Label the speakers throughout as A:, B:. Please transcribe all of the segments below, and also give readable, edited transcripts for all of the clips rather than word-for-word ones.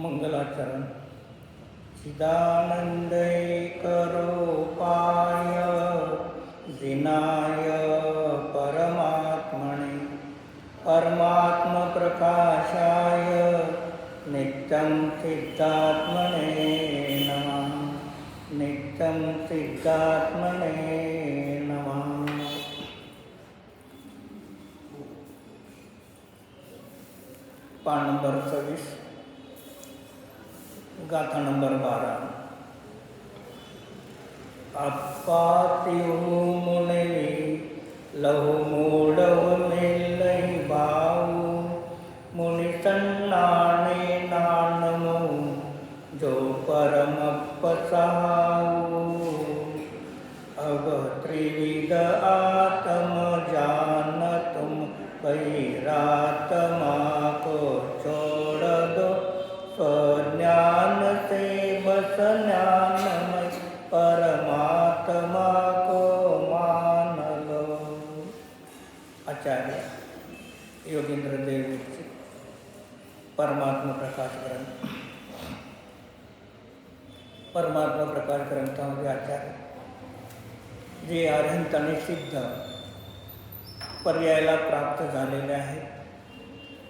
A: मंगलाचरण. चिदानंदैकरूपाय जिनाय परमात्मने परमात्मप्रकाशाय नित्यं सिद्धात्मने नमः. नित्यं सिद्धात्मने नमः. पान नंबर 26, गाथा नंबर 12. अपातिहु मुनि लहु मूढ़व मेलहि भाऊ मुनि सन्नाने नानमो जो परम पसाऊ. अब त्रिविध आत्म जान तुम बहिरात्मा को छोड़ दो स्वज्ञान से बस ज्ञानमय परमात्मा को मान लो. आचार्य योगेंद्र देव परमात्मा प्रकाश ग्रंथ. परमात्मा प्रकाश ग्रंथामध्ये आचार्य जे अरहंताने सिद्ध पर्यायाला प्राप्त झालेले आहेत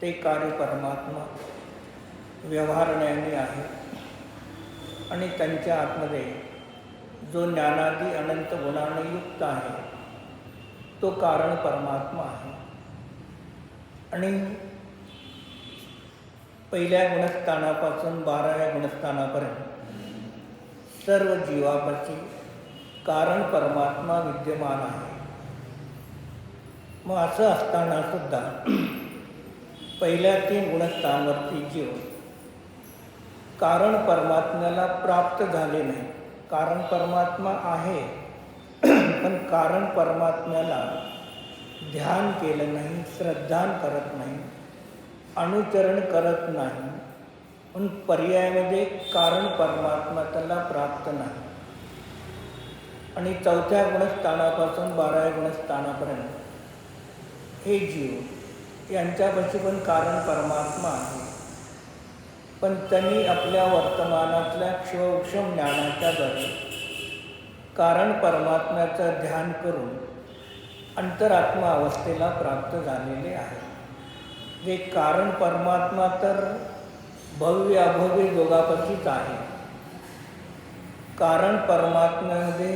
A: ते कार्य परमात्मा व्यवहारण्याने आहे आणि त्यांच्या आतमध्ये जो ज्ञानादी अनंत गुणाने युक्त आहे तो कारण परमात्मा आहे. आणि पहिल्या गुणस्थानापासून 12व्या गुणस्थानापर्यंत सर्व जीवापाशी कारण परमात्मा विद्यमान आहे. मग असं असताना सुद्धा पहिल्या 3 गुणस्थानावरती जीव कारण परमात्म्याला प्राप्त झाले नाही. कारण परमात्मा आहे पण कारण परमात्म्याला ध्यान केलं नाही, श्रद्धान करत नाही, अनुचरण करत नाही. पण पर्यायामध्ये कारण परमात्मा त्याला प्राप्त नाही. आणि 4थ्या गुणस्थानापासून 12व्या गुणस्थानापर्यंत हे जीव यांच्यापाशी पण कारण परमात्मा आहे. पण त्यांनी आपल्या वर्तमानातल्या क्षोक्षम ज्ञानाच्या द्वारे कारण परमात्म्याचं ध्यान करून अंतरात्मा अवस्थेला प्राप्त झालेले आहे. जे कारण परमात्मा तर भव्य अभव्य दोघांपाशीच आहे. कारण परमात्म्यामध्ये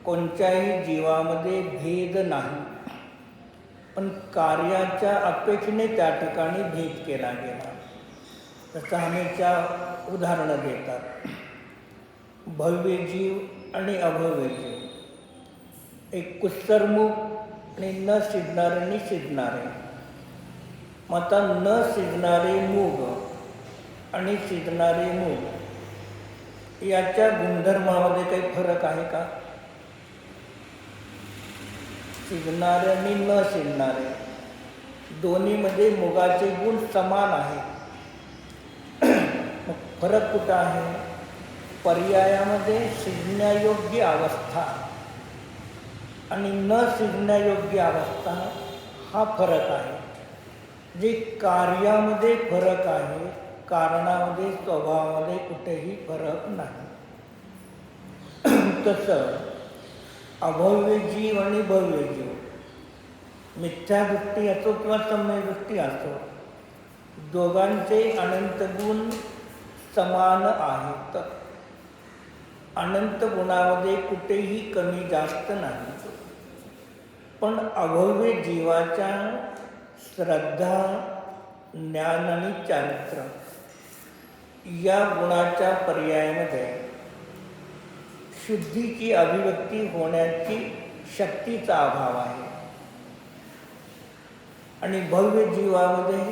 A: कोणत्याही जीवामध्ये भेद नाही, पण कार्याच्या अपेक्षेने त्या ठिकाणी भेद केला गेला. जसं हमेच्या उदाहरणं देतात, भव्य जीव आणि अभव्य जीव. एक कुत्सरमुख आणि न शिजणारे आणि शिजणारे. मग आता न शिजणारे मूग आणि शिजणारे मूग याच्या गुणधर्मामध्ये काही फरक आहे का? शिजणारे आणि न शिजणारे दोन्हीमध्ये मुगाचे गुण समान आहेत. मग फरक कुठं आहे? पर्यायामध्ये शिजण्यायोग्य अवस्था आणि न शिजण्यायोग्य अवस्था हा फरक आहे. जे कार्यामध्ये फरक आहे, कारणामध्ये स्वभावामध्ये कुठेही फरक नाही. तसं अभव्य जीव आणि भव्य जीव, मिथ्यादृष्टी असो किंवा सम्यदृष्टी असो, दोघांचे अनंत गुण समान आहेत. अनंत गुणामध्ये कुठेही कमी जास्त नाही. पण अभव्य जीवाच्या श्रद्धा, ज्ञान आणि चारित्र्य या गुणाच्या पर्यायामध्ये शुद्धीची अभिव्यक्ती होण्याची शक्तीचा अभाव आहे. आणि भव्य जीवामध्ये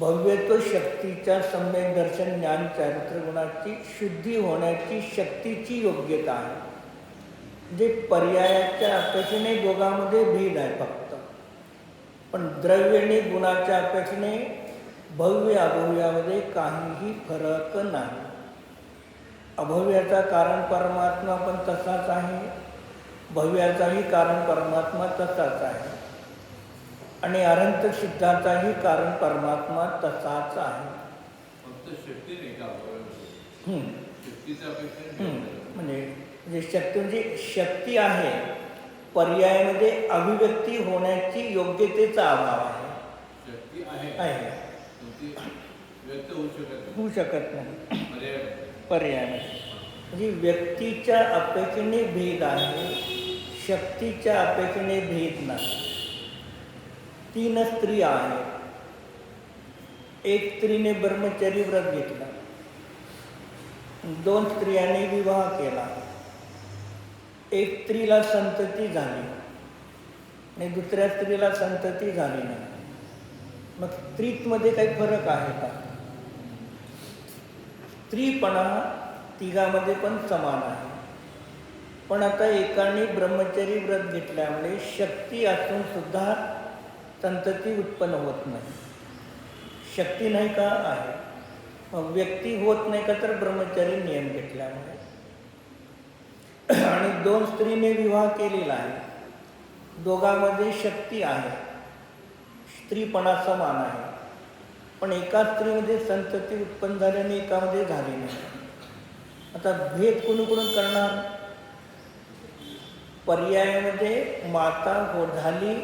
A: भव्यत्व शक्तीच्या सम्यक दर्शन ज्ञान चारित्र्य गुणाची शुद्धी होण्याची शक्तीची योग्यता आहे. जे पर्यायाच्या अपेक्षेने दोघांमध्ये भेद आहे फक्त. पण द्रव्य आणि गुणाच्या अपेक्षेने भव्य अभव्यामध्ये काहीही फरक नाही. अभव्याचा कारण परमात्मा पण तसाच आहे, भव्याचाही कारण परमात्मा तसाच आहे. आणि अनंत सिद्धाचाही कारण परमात्मा तसाच आहे.
B: फक्त शक्ती नाही का
A: हं.
B: शक्तीच्या अपेक्षा
A: म्हणजे शक्ती म्हणजे शक्ती आहे, पर्यायामध्ये अभिव्यक्ती होण्याची योग्यतेचा अभाव आहे.
B: शक्ती आहे पण ती व्यक्त होऊ शकत
A: नाही पर्यायामध्ये. म्हणजे व्यक्तीच्या अपेक्षेने भेद आहे, शक्तीच्या अपेक्षेने भेद नाही. 3 स्त्रिया आहेत. एक स्त्रीने ब्रह्मचर्य व्रत घेतला, 2 स्त्रियांनी विवाह केला. एक स्त्रीला संतती झाली आणि दुसऱ्या स्त्रीला संतती झाली नाही. मग स्त्रीमध्ये काही फरक आहे का? स्त्रीपणा तिघामध्ये पण समान आहे. पण आता एकाने ब्रह्मचर्य व्रत घेतल्यामुळे शक्ती असून सुद्धा संतती उत्पन्न होत नाही. शक्ती नाही का? आहे. मग व्यक्ती होत नाही का? तर ब्रह्मचर्य नियम घेतल्यामुळे. आणि 2 स्त्रीने विवाह केलेला आहे, दोघांमध्ये शक्ती आहे, स्त्रीपणा समान आहे, पण एका स्त्रीमध्ये संतती उत्पन्न झाली आणि एकामध्ये झाली नाही. आता भेद कोणीकडून करणार? पर्यायामध्ये माता झाली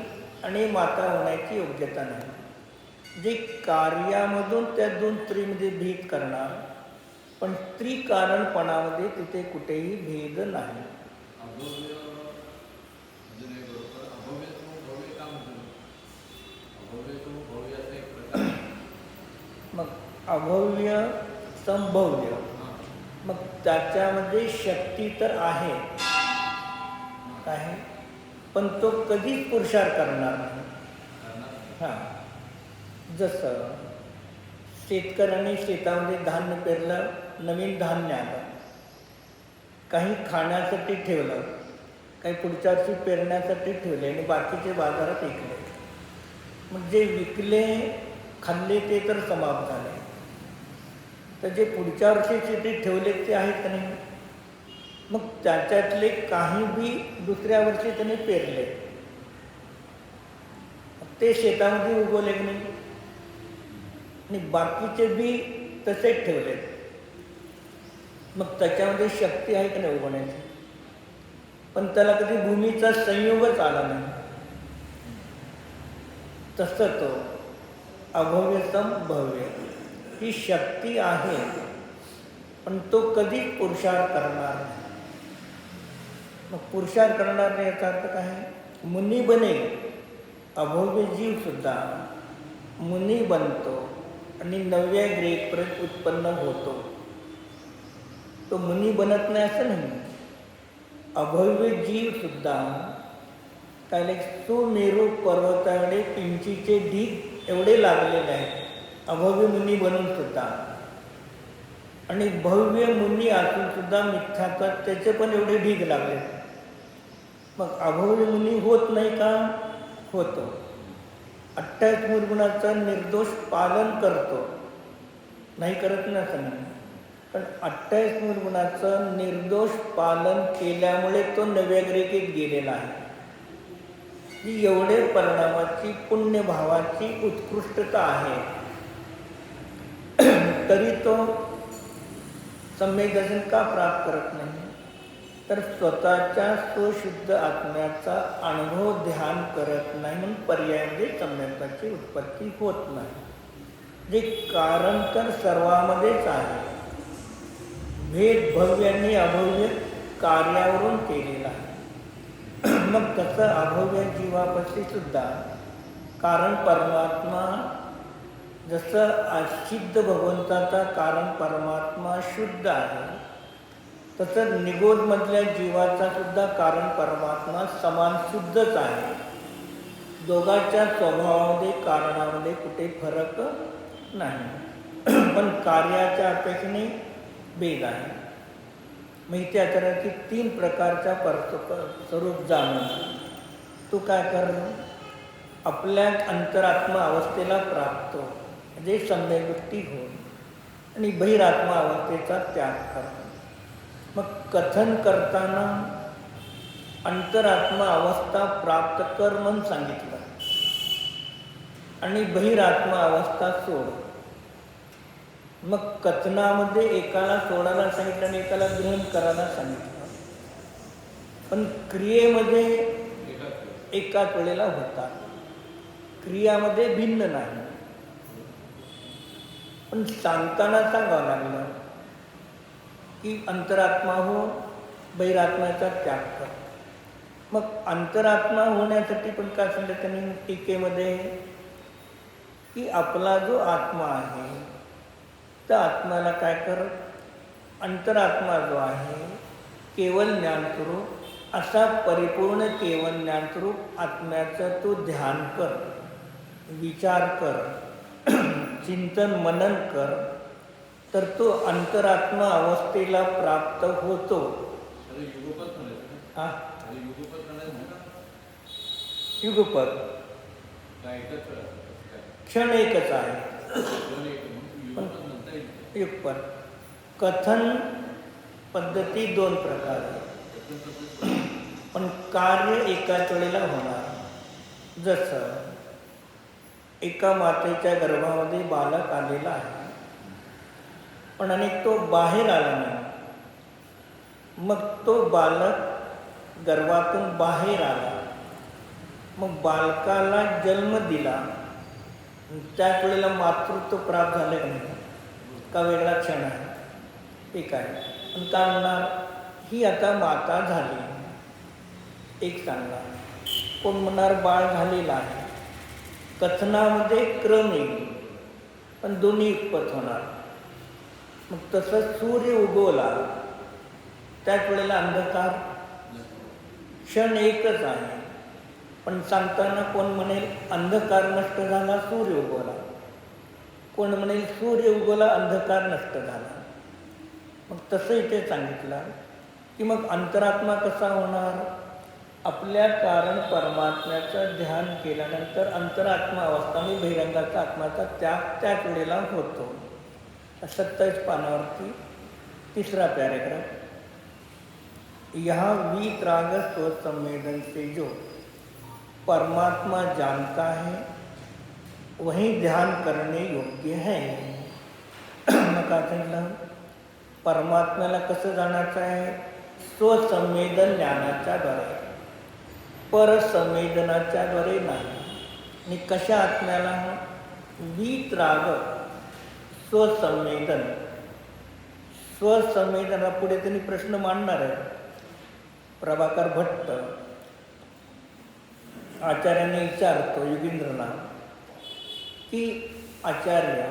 A: आणि माता होण्याची योग्यता नाही. जे कार्यामधून त्या 2 स्त्रीमध्ये भेद करणार, पण स्त्री कारणपणामध्ये तिथे कुठेही भेद नाही. मग अभव्य संभव्य, मग त्याच्यामध्ये शक्ती तर आहे, पण तो कधीच पुरुषार्थ करणार नाही. जसं शेतकऱ्याने शेतामध्ये धान्य पेरलं, नवीन धान्य आलं, काही खाण्यासाठी ठेवलं, काही पुढच्या वर्षी पेरण्यासाठी ठेवले आणि बाकीचे बाजारात विकले. मग जे विकले खाल्ले ते तर समाप्त झाले, तर जे पुढच्या वर्षीचे ते ठेवले ते आहेत का नाही? मग त्याच्यातले काही बी दुसऱ्या वर्षी त्याने पेरले, ते शेतामध्ये उगवले की नाही, आणि बाकीचे बी तसेच ठेवले. मग त्याच्यामध्ये शक्ती आहे की नाही उगवण्याची? पण त्याला कधी भूमीचा संयोगच आला नाही. तसं तो अभव्य संभव्य ही शक्ती आहे, पण तो कधीच पुरुषार्थ करणार नाही. मग पुरुषार्थ करणार नाही याचा अर्थ काय? मुनी बनेल, अभव्य जीव सुद्धा मुनी बनतो आणि 9व्या ग्रेडपर्यंत उत्पन्न होतो. तो मुनी बनत नाही असं नाही. अभव्य जीव सुद्धा काय सुमेरू पर्वताकडे पिंचीचे ढीग एवढे लागलेले आहेत अभव्य मुनी बनून सुद्धा, आणि भव्य मुनी असून सुद्धा मिथ्यात्वात त्याचे पण एवढे ढीग लागले. मग अभव्य मुनी होत नाही का? होतो. 28 मूलगुणाचं निर्दोष पालन करतो, नाही करत नाही असं नाही, पण 28 मूलगुणाचं निर्दोष पालन केल्यामुळे तो 9व्या ग्रेडीत गेलेला आहे. ही एवढे परिणामाची पुण्यभावाची उत्कृष्टता आहे, तरी तो सम्यक दर्शन का प्राप्त करत नाही? तर स्वतःच्या स्वशुद्ध आत्म्याचा अनुभव ध्यान करत नाही, म्हणून पर्यायामध्ये सम्यकाची उत्पत्ती होत नाही. जे कारण तर सर्वांमध्येच आहे. भेद भव्य आणि अभव्य कार्यावरून केलेला आहे. मग तसं अभव्य जीवापाशी सुद्धा कारण परमात्मा, जसं असिद्ध भगवंताचा कारण परमात्मा शुद्ध आहे, तसं निगोधमधल्या जीवाचा सुद्धा कारण परमात्मा समान शुद्धच आहे. दोघांच्या स्वभावामध्ये कारणामध्ये कुठे फरक नाही, पण कार्याच्या अपेक्षेने भेद आहे. मग इथे आचार्याची 3 प्रकारच्या स्वरूप जाणून तू काय कर, आपल्या अंतरात्मा अवस्थेला प्राप्त हो, म्हणजे सम्यक्दृष्टी हो, आणि बहिरात्मा अवस्थेचा त्याग कर. मग कथन करताना अंतरात्मा अवस्था प्राप्त कर म्हणून सांगितलं, आणि बहिरात्मा अवस्था सोड. मग कथनामध्ये एकाला सोडायला सांगितलं आणि एकाला ग्रहण करायला सांगितलं, पण क्रियेमध्ये एकाच वेळेला होतात. क्रियामध्ये भिन्न नाही. पण सांगताना सांगावं लागलं की अंतरात्मा हो, बहिरात्म्याचा त्याग कर. मग अंतरात्मा होण्यासाठी पण काय सांगितलं त्यांनी टीकेमध्ये की आपला जो आत्मा आहे त्या आत्म्याला काय कर, अंतरात्मा जो आहे केवळ ज्ञानस्वरूप असा परिपूर्ण केवळ ज्ञानस्वरूप आत्म्याचं तू ध्यान कर, विचार कर, चिंतन मनन कर, तर तो अंतरात्मा अवस्थेला प्राप्त होतो. हा, युगपद क्षण एकच आहे, पण युगपद कथन पद्धती दोन प्रकार, पण कार्य एकाच वेळेला होणार. जसं एका मातेच्या गर्भामध्ये बालक आलेला आहे, पण आणि तो बाहेर आला नाही. मग तो बालक गर्भातून बाहेर आला, मग बालकाला जन्म दिला, त्याच वेळेला मातृत्व प्राप्त झाले का नाही, का वेगळा क्षण आहे? ठीक आहे. पण काय म्हणणार, ही आता माता झाली एक सांगा, कोण म्हणणार बाळ झालेला आहे. कथनामध्ये क्रम येईल, पण दोन्ही युगपत होणार. मग तसं सूर्य उगवला त्याच वेळेला अंधकार, क्षण एकच आहे, पण सांगताना कोण म्हणेल अंधकार नष्ट झाला सूर्य उगवला, कोण म्हणेल सूर्य उगवला अंधकार नष्ट झाला. मग तसं इथे सांगितलं की मग अंतरात्मा कसा होणार, आपल्या कारण परमात्म्याचं ध्यान केल्यानंतर अंतरात्मा अवस्था मी बहिरंगाचा आत्माचा त्याच वेळेला होतो. 27 पानावरती तीसरा पॅरेग्राफ. यहाँ वीतराग स्व संवेदन से जो परमात्मा जानता है वही ध्यान करणे योग्य है. मग काय सांगितलं, परमात्म्याला कसं जाणायचं आहे, स्वसंवेदन ज्ञानाच्या द्वारे, परसंवेदनाच्या द्वारे नाही. आणि कशा आत्म्याला, वीतराग स्वसंवेदन. स्वसंवेदना पुढे त्यांनी प्रश्न मांडणार आहे. प्रभाकर भट्ट आचार्याने विचारतो युगींद्रना की आचार्य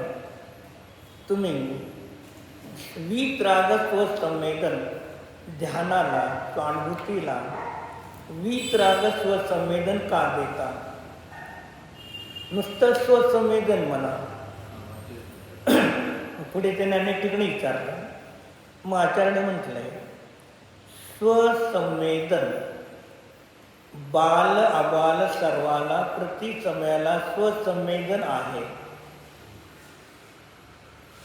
A: तुम्ही वीतराग स्वसंवेदन ध्यानाला, अनुभूतीला वीतराग स्वसंवेदन का देता? नुसतं स्वसंवेदन म्हणा. पुढे त्याने अनेक ठिकाणी विचारलं. मग आचार्याने म्हटलंय स्वसंवेदन बाल अबाल सर्वाला प्रति समयाला स्वसंवेदन आहे.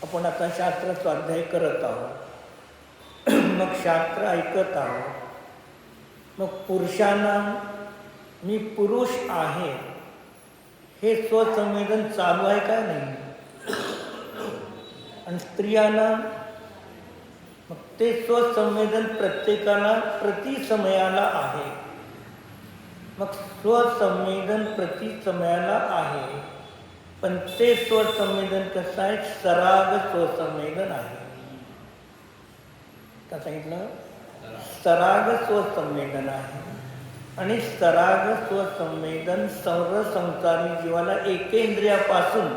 A: आपण आता शास्त्र स्वाध्याय करत आहोत, मग शास्त्र ऐकत आहोत. मग पुरुषांना मी पुरुष आहे हे स्वसंवेदन चालू आहे का नाही, आणि स्त्रियांना मग ते स्वसंवेदन प्रत्येकाला प्रति समयाला आहे. मग स्वसंवेदन प्रति समयाला आहे, पण ते स्वसंवेदन कसं आहे, सराग स्वसंवेदन आहे. का सांगितलं, सराग स्वसंवेदन आहे. आणि सराग स्वसंवेदन सर्व संसारी जीवाला एकेंद्रियापासून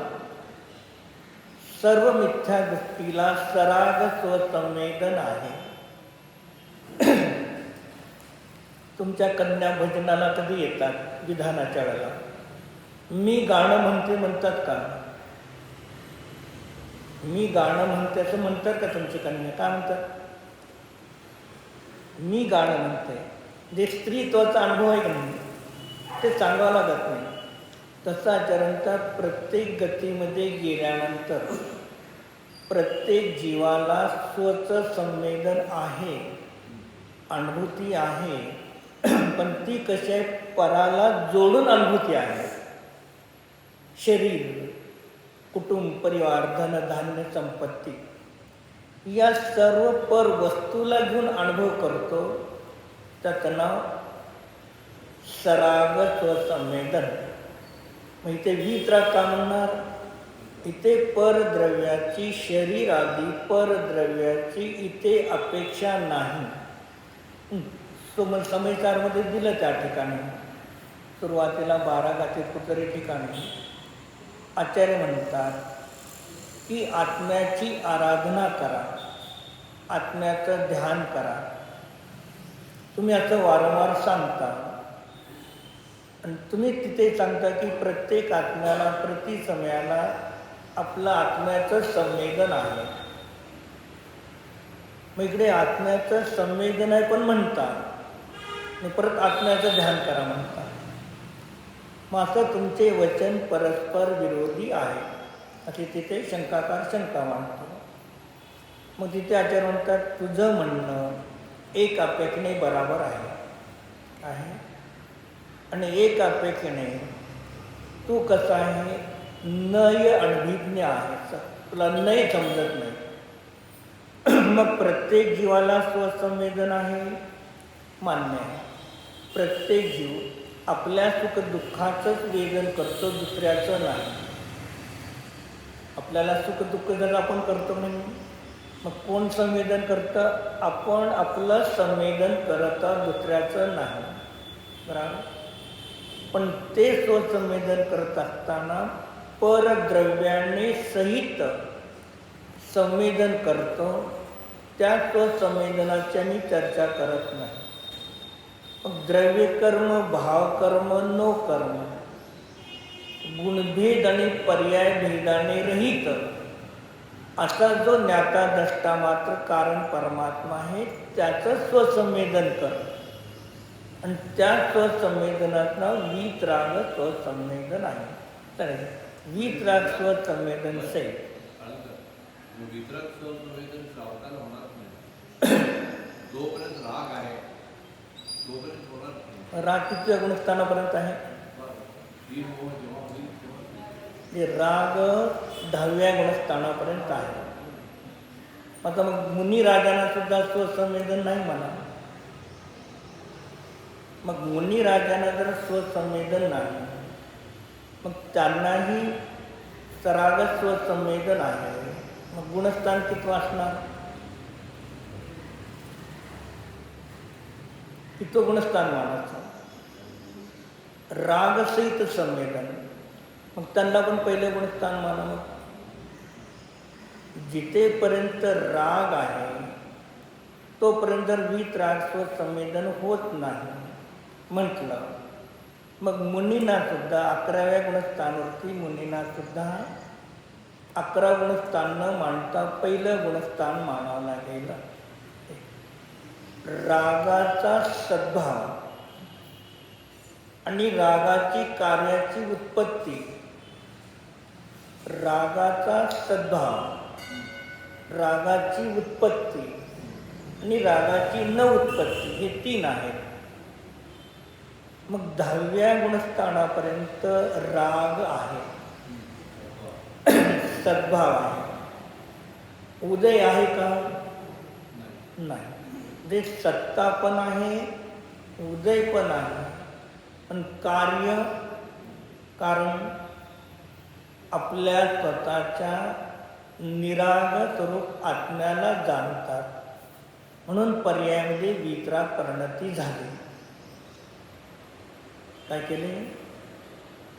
A: सर्व मिथ्या दृष्टीला सराग स्वसंवेदन आहे. तुमच्या कन्या भजनाला कधी येतात, विधानाच्या वेळेला मी गाणं म्हणते म्हणतात का? मी गाणं म्हणते असं म्हणतात का तुमची कन्या? काय म्हणतात? मी गाणं म्हणते. जे स्त्रीत्वाचा अनुभव आहे का नाही, ते सांगावं लागत नाही. तसा आचरणचा प्रत्येक गतीमध्ये गेल्यानंतर प्रत्येक जीवाला स्वचं संवेदन आहे, अनुभूती आहे, पण ती कशी आहे, पराला जोडून अनुभूती आहे. शरीर कुटुंब, परिवार, धन, धान्य, संपत्ती या सर्व पर वस्तूला घेऊन अनुभव करतो, त्याचं नाव सराग स्वसंवेदन. मग इथे वीतराग का म्हणणार? इथे परद्रव्याची, शरीर आदी परद्रव्याची इथे अपेक्षा नाही. समयकारमध्ये दिलं त्या ठिकाणी, सुरुवातीला 12 गातीपुतरी ठिकाणी आचार्य म्हणतात की आत्म्याची आराधना करा, आत्म्याचं ध्यान करा. तुम्ही असं वारंवार सांगता आणि तुम्ही तिथे सांगता की प्रत्येक आत्म्याला प्रति समयाला आपलं आत्म्याचं संवेदन आहे. मग इकडे आत्म्याचं संवेदन आहे पण म्हणतात आणि परत आत्म्याचं ध्यान करा म्हणतात. मग असं तुमचे वचन परस्पर विरोधी आहे असे तिथे शंकाकार शंका मांडतो. मग तिथे आचार्य म्हणतात तुझं म्हणणं एक अपेक्षेने बराबर आहे आणि एक अपेक्षेने तू कसा आहे नय अनभिज्ञ आहे, तुला नय समजत नाही. मग प्रत्येक जीवाला स्वसंवेदन आहे मान्य आहे. प्रत्येक जीव आपल्या सुखदुःखाचंच वेदन करतो, दुसऱ्याचं नाही. आपल्याला सुखदुःख जर आपण करतो नाही, मग कोण संवेदन करतं? आपण आपलं संवेदन करतं, दुसऱ्याचं नाही. बरोबर. पण ते स्वसंवेदन करत असताना परद्रव्याने सहित संवेदन करतो, त्या स्वसंवेदनाची मी चर्चा करत नाही. द्रव्यकर्म, भावकर्म, नो कर्म, गुणभेद आणि पर्याय भेदाने रहित असा जो ज्ञाता द्रष्टा मात्र कारण परमात्मा आहे त्याचं स्वसंवेदन कर. आणि त्या स्वसंवेदनातनं वीतराग स्वसंवेदन आहे. तर वीतराग स्वसंवेदन से
B: वितरक स्वसंवेदन श्रावकाला होणार नाही. जोपर्यंत राग आहे तोपर्यंत होणार नाही.
A: राग किती गुणस्थानापर्यंत आहे?
B: तीन मोह जेव्हा होईल तेव्हा
A: हे राग 10व्या गुणस्थानापर्यंत आहे. आता मग मुनी राजांना सुद्धा स्वसंवेदन नाही म्हणा. मग मुनी राजांना जर स्वसंवेदन नाही, मग त्यांनाही सराग स्वसंवेदन आहे. मग गुणस्थान किती असणार? किती गुणस्थान मानायचं? रागसहित संवेदन. मग त्यांना पण पहिले गुणस्थान माना. मग जिथेपर्यंत राग आहे तोपर्यंत जर वीतराग स्वसंवेदन होत नाही म्हटलं, मग मुनींना सुद्धा 11व्या गुणस्थानावरती मुनींना सुद्धा 11 गुणस्थान न मांडता पहिलं गुणस्थान मानावं लागेल. रागाचा सद्भाव आणि रागाची कार्याची उत्पत्ती. रागाचा सद्भाव, रागाची उत्पत्ती आणि रागाची न उत्पत्ती हे 3 आहेत. मग 10व्या गुणस्थानापर्यंत राग आहे, सद्भाव आहे. उदय आहे का? नाही. जे सत्ता पण आहे, उदय पण आहे. पण कार्य, कारण आपल्या स्वतःच्या निरागत रूप आत्म्याला जाणतात, म्हणून पर्यायामध्ये वीतराग परिणती झाली. काय केले?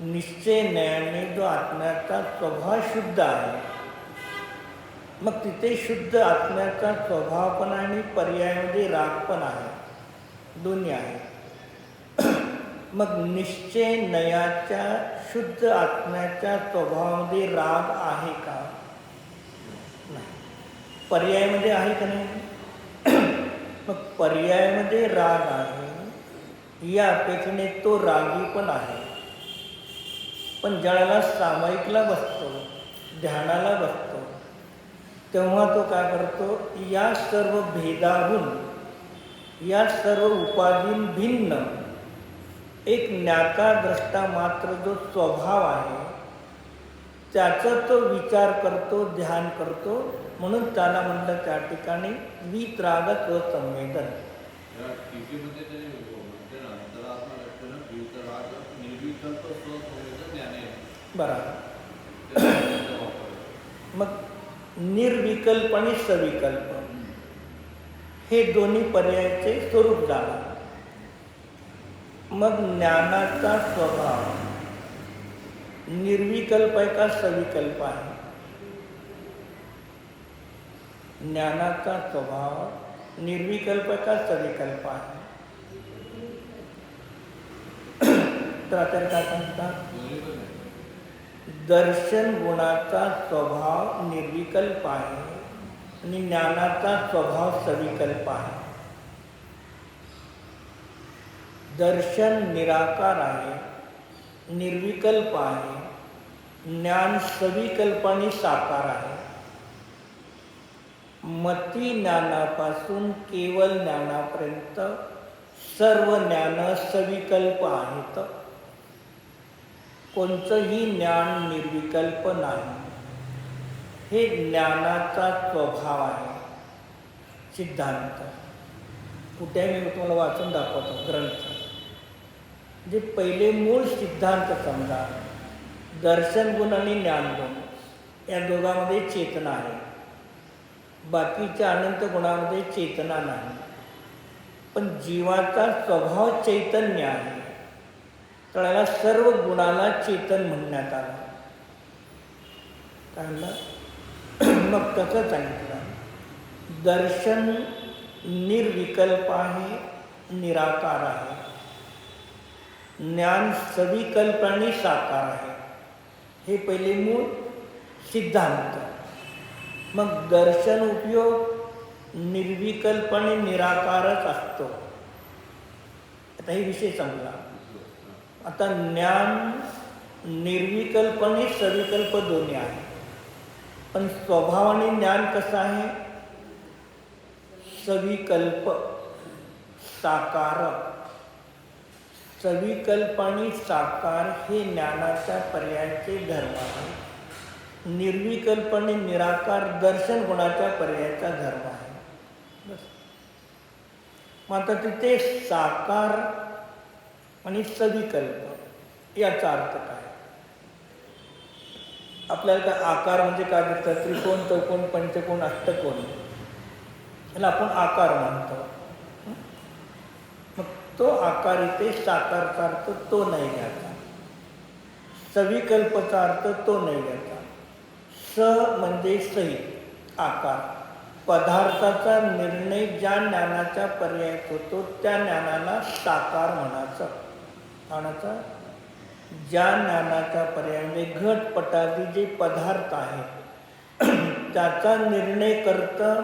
A: निश्चय न्यायाने जो आत्म्याचा स्वभाव शुद्ध आहे, मग तिथे शुद्ध आत्म्याचा स्वभाव पण आहे आणि पर्यायामध्ये राग पण आहे, दोन्ही आहे. मग निश्चय नयाच्या शुद्ध आत्म्याच्या स्वभावामध्ये राग आहे का? नाही. पर्यायामध्ये आहे का नाही? मग पर्यायामध्ये राग आहे, या अपेक्षेने तो रागी पण आहे. पण ज्याला सामायिकला बसतो, ध्यानाला बसतो, तेव्हा तो काय करतो? या सर्व भेदाहून, या सर्व उपाधीन भिन्न एक ज्ञाता द्रष्टा मात्र जो स्वभाव आहे त्याचा तो विचार करतो, ध्यान करतो, म्हणून त्याला म्हणलं त्या ठिकाणी वीतराग संवेदन.
B: या टीकेमध्ये ते म्हणते ना, अंतरात्मा लक्षण वीतराग निर्विकल्प स्वसंवेदन ज्ञाने.
A: बरोबर.
B: ते शब्दाचा वापर आहे.
A: मग निर्विकल्प आणि सविकल्प हे दोन्ही पर्यायाचे स्वरूप झालं. मग ज्ञानाचा स्वभाव निर्विकल्प आहे का सविकल्प आहे? ज्ञानाचा स्वभाव निर्विकल्प आहे का सविकल्प आहे? तर आचार्य काय सांगतात?
B: दोन्ही पण आहे.
A: दर्शन गुणाचा स्वभाव निर्विकल्प आहे आणि ज्ञानाचा स्वभाव सविकल्प आहे. दर्शन निराकार आहे, निर्विकल्प आहे. ज्ञान सविकल्प आणि साकार आहे. मती ज्ञानापासून केवळ ज्ञानापर्यंत सर्व ज्ञान सविकल्प आहेत. कोणतंही ज्ञान निर्विकल्प नाही. हे ज्ञानाचा स्वभाव आहे. सिद्धांत कुठे मी तुम्हाला वाचून दाखवतो ग्रंथ. जे पहिले मूळ सिद्धांत समजा, दर्शन गुण आणि ज्ञान गुण या दोघांमध्ये चेतना आहे. बाकीच्या अनंत गुणामध्ये चेतना नाही. पण जीवाचा स्वभाव चैतन्य आहे, तर याला सर्व गुणाला चेतन म्हणण्यात आलं. काय म्हणलं? मग कसं सांगितलं? दर्शन निर्विकल्प आहे, निराकार आहे. ज्ञान सविकल्प आणि साकार आहे. हे पहिले मूळ सिद्धांत. मग दर्शन उपयोग निर्विकल्प आणि निराकारच असतो. आता हे विषय संपला. आता ज्ञान निर्विकल्प आणि सविकल्प दोन्ही आहे. पण स्वभावाने ज्ञान कसं आहे? सविकल्प, साकार. सविकल्प आणि साकार हे ज्ञानाच्या पर्यायाचे धर्म आहे. निर्विकल्प आणि निराकार दर्शन गुणाच्या पर्यायाचा धर्म आहे. बस. मग आता तिथे साकार आणि सविकल्प याचा अर्थ काय? आपल्याला काय आकार म्हणजे काय दिसतं? त्रिकोण, चौकोन, पंचकोन, अष्टकोन, याला आपण आकार म्हणतो. मग तो आकार इथे साकारचा अर्थ तो नाही घ्यायचा. सविकल्पचा अर्थ तो नाही घ्यायचा. स म्हणजे सहित आकार. पदार्थाचा निर्णय ज्या ज्ञानाच्या पर्यायात होतो त्या ज्ञानाला साकार म्हणायचं. ज्या ज्ञानाच्या पर्याय म्हणजे घटपटादी जे पदार्थ आहेत त्याचा निर्णय करतं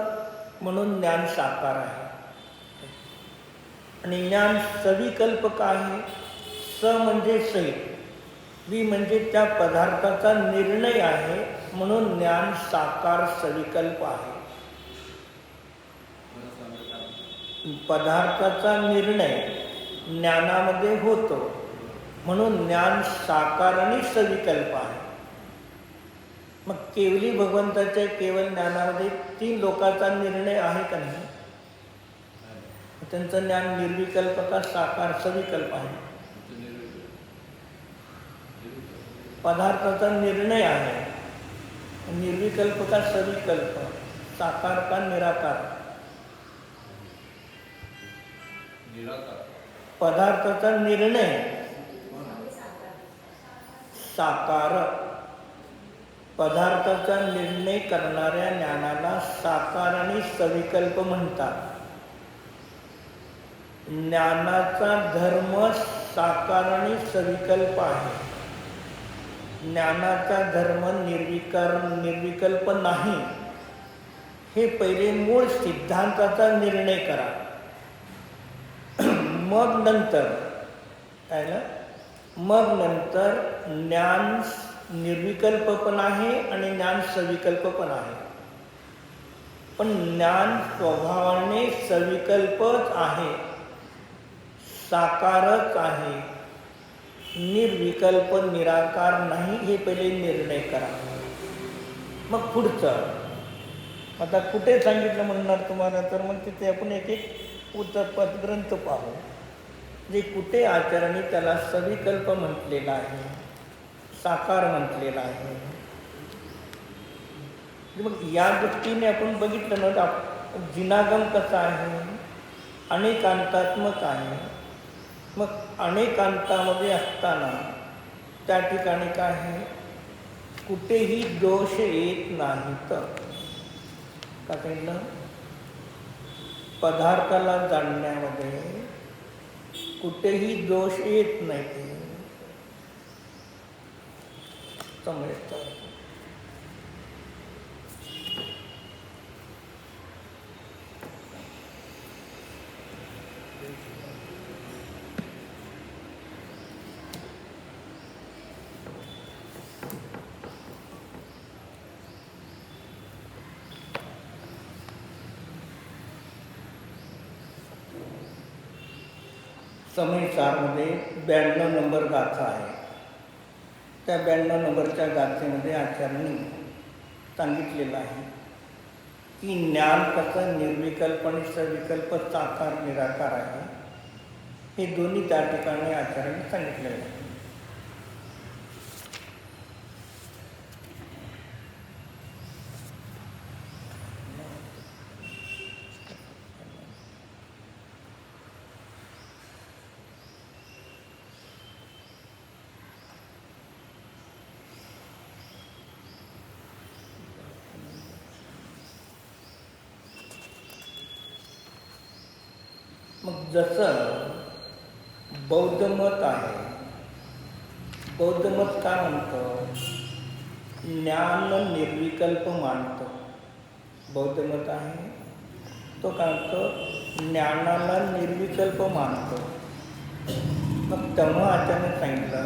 A: म्हणून ज्ञान साकार आहे. आणि ज्ञान सविकल्पक आहे. स म्हणजे सहित, वि म्हणजे त्या पदार्थाचा निर्णय आहे म्हणून ज्ञान साकार सविकल्प आहे. पदार्थाचा निर्णय ज्ञानामध्ये होतो म्हणून ज्ञान साकार आणि सविकल्प आहे. मग केवली भगवंताच्या केवळ ज्ञानामध्ये 3 लोकांचा निर्णय आहे का नाही? त्यांचं ज्ञान निर्विकल्प का साकार सविकल्प आहे? पदार्थाचा निर्णय आहे. निर्विकल्प का सविकल्प? साकार का निराकार? पदार्थाचा निर्णय साकार. पदार्थाचा निर्णय करणाऱ्या ज्ञानाला साकार आणि सविकल्प म्हणतात. ज्ञानाचा धर्म साकार आणि सविकल्प आहे. ज्ञानाचा धर्म निर्विकल्प नाही. हे पहिले मूळ सिद्धांताचा निर्णय करा. मग नंतर ज्ञान निर्विकल्प पण आहे आणि ज्ञान सविकल्प पण आहे. पण ज्ञान स्वभावाने सविकल्पच आहे, साकारच आहे. निर्विकल्प निराकार नाही हे पहिले निर्णय करा, मग पुढचं. आता कुठे सांगितलं म्हणणार तुम्हाला, तर मग तिथे आपण एक एक ग्रंथ पाहू. जे कुठे आचार्यांनी त्याला सविकल्प म्हटलेला आहे, साकार म्हटलेला आहे. मग या दृष्टीने आपण बघितलं ना, जिनागम कसा आहे, अनेकांतात्मक आहे. मग अनेकांतामध्ये असताना त्या ठिकाणी काय आहे, कुठेही दोष येत नाही. तर का सांगितलं, पदार्थाला जाणण्यामध्ये कुठेही दोष येत नाही. ते समजतं. समयसारमध्ये 92 नंबर गाथा आहे. त्या 92 नंबरच्या गाथेमध्ये आचार्यांनी सांगितलेलं आहे की ज्ञान कसं निर्विकल्प आणि सविकल्प, साकार निराकार आहे. हे दोन्ही त्या ठिकाणी आचार्यांनी सांगितलेलं आहे. मग जसं बौद्ध मत आहे, बौद्ध मत काय म्हणतं, ज्ञान निर्विकल्प मानतं. बौद्ध मत आहे तो काय म्हणतो, ज्ञानाला निर्विकल्प मानतो. मग तेव्हा आचार्याने सांगितलं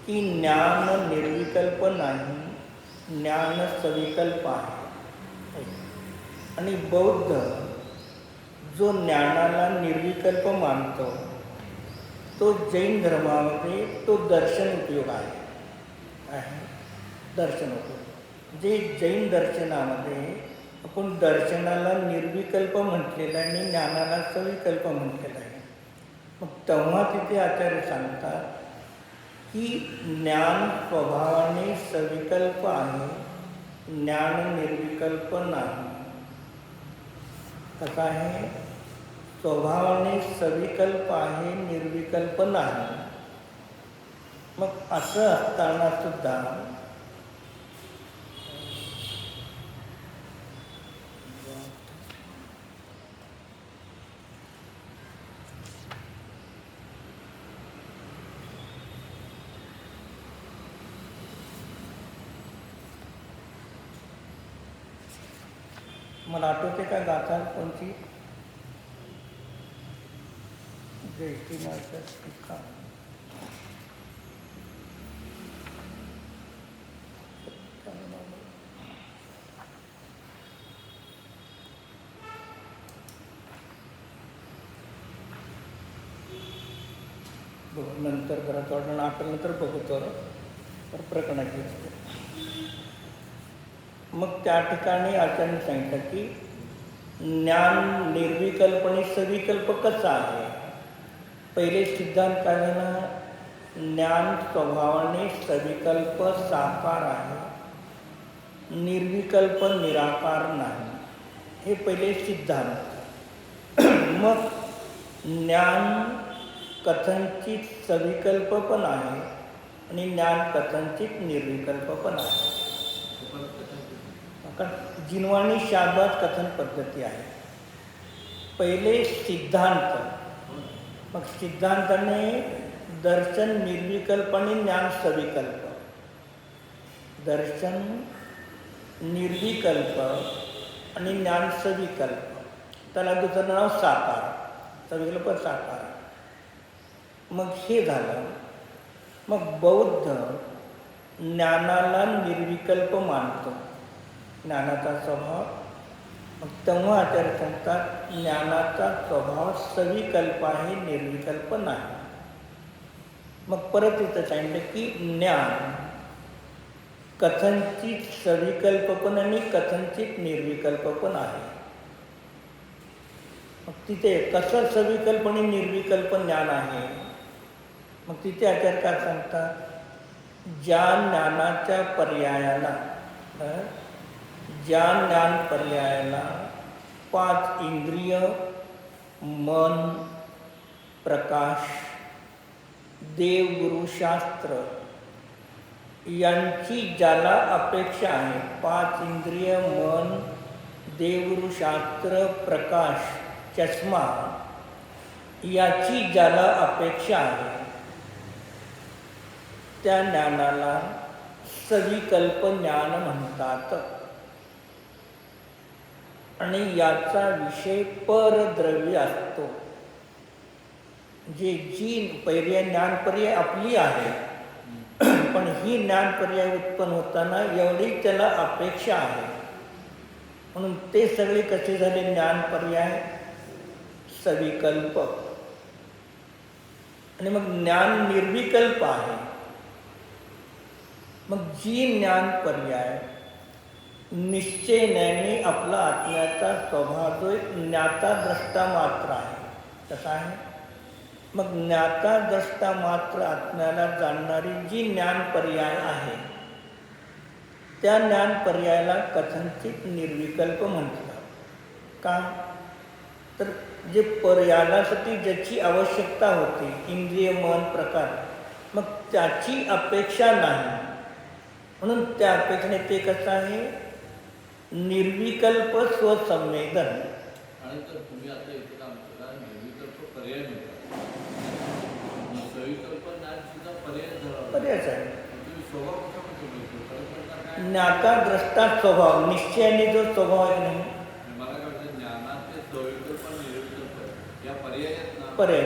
A: की ज्ञान निर्विकल्प नाही, ज्ञान सविकल्प आहे. आणि बौद्ध जो ज्ञानाला निर्विकल्प मानतो, तो जैन धर्मामध्ये तो दर्शन उपयोग आहे. दर्शन उपयोग जे जैन दर्शनामध्ये आपण दर्शनाला निर्विकल्प म्हटलेलं आहे आणि ज्ञानाला सविकल्प म्हटलेलं आहे. मग तेव्हा तिथे आचार्य सांगतात की ज्ञान स्वभावाने सविकल्प आहे, ज्ञान निर्विकल्प नाही. कसं आहे, स्वभावाने सविकल्प आहे, निर्विकल्प नाही. मग असं असताना सुद्धा मला आठवते का गाथा कोणती, जयश्रीनाथ बघू नंतर जरा थोडं आठवलं तर बघतो तर प्रकरणाची. मग त्या ठिकाणी आचार्याने सांगितलं की ज्ञान निर्विकल्प आणि सविकल्प कसं आहे. पहिले सिद्धांत काय झाला, ज्ञान स्वभावाने सविकल्प साकार आहे, निर्विकल्प निराकार नाही. हे पहिले सिद्धांत. मग ज्ञान कथनचित सविकल्प पण आहे आणि ज्ञान कथनचित निर्विकल्प पण आहे. जिनवाणी शाबाद कथन पद्धती आहे. पहिले सिद्धांत, मग सिद्धांताने दर्शन निर्विकल्प आणि ज्ञान सविकल्प. दर्शन निर्विकल्प आणि ज्ञान सविकल्प, त्याला दुसरं नाव साकार, सविकल्प साकार. मग हे झालं. मग बौद्ध ज्ञानाला निर्विकल्प मानतो, ज्ञानाचा स्वभाव. मग तेव्हा आचार्य सांगतात ज्ञानाचा स्वभाव सविकल्प आहे, निर्विकल्प नाही. मग परत इथं सांगितलं की ज्ञान कथनचित सविकल्प पण आणि कथनचित निर्विकल्प पण आहे. मग तिथे कसं सविकल्प आणि निर्विकल्प ज्ञान आहे, मग तिथे आचार्य काय सांगतात, ज्या ज्ञानाच्या पर्यायाला ज्या ज्ञान पर्यायाला 5 इंद्रिय, मन, प्रकाश, देवगुरुशास्त्र यांची ज्याला अपेक्षा आहे, 5 इंद्रिय, मन, देवगुरुशास्त्र, प्रकाश, चष्मा याची ज्याला अपेक्षा आहे, त्या ज्ञानाला सविकल्प ज्ञान म्हणतात. आणि याचा विषय परद्रव्य असतो. जी पर्याय ज्ञानपर्याय आपली आहे, पण ही ज्ञानपर्याय उत्पन्न होताना एवढी त्याला अपेक्षा आहे, म्हणून ते सगळे कसे झाले ज्ञानपर्याय सविकल्प. आणि मग ज्ञान निर्विकल्प आहे. मग जी ज्ञानपर्याय निश्चयाने आपला आत्म्याचा स्वभाव जो ज्ञाता द्रष्टा मात्र आहे तसा आहे. मग ज्ञाता द्रष्टा मात्र आत्म्याला जाणणारी जी ज्ञानपर्याय आहे, त्या ज्ञानपर्यायाला कथनचित निर्विकल्प म्हणतात. का तर जे पर्यायासाठी ज्याची आवश्यकता होती, इंद्रिय, मन, प्रकार, मग त्याची अपेक्षा नाही, म्हणून त्या अपेक्षेने ते कसं आहे, निर्विकल्प स्वसंवेदन.
B: आणि तर तुम्ही आता इथे काम केला, निर्विकल्प पर्याय म्हणतात, सविकल्प ज्ञान सुद्धा
A: पर्यायच आहे.
B: तुम्ही स्वभाव कसा म्हणतो,
A: ज्ञाता द्रष्टा स्वभाव, निश्चयाने जो स्वभाव आहे नाही,
B: मला काय वाटतं ज्ञानाचे सविकल्प निर्विकल्प या पर्याय आहेत ना,
A: पर्याय.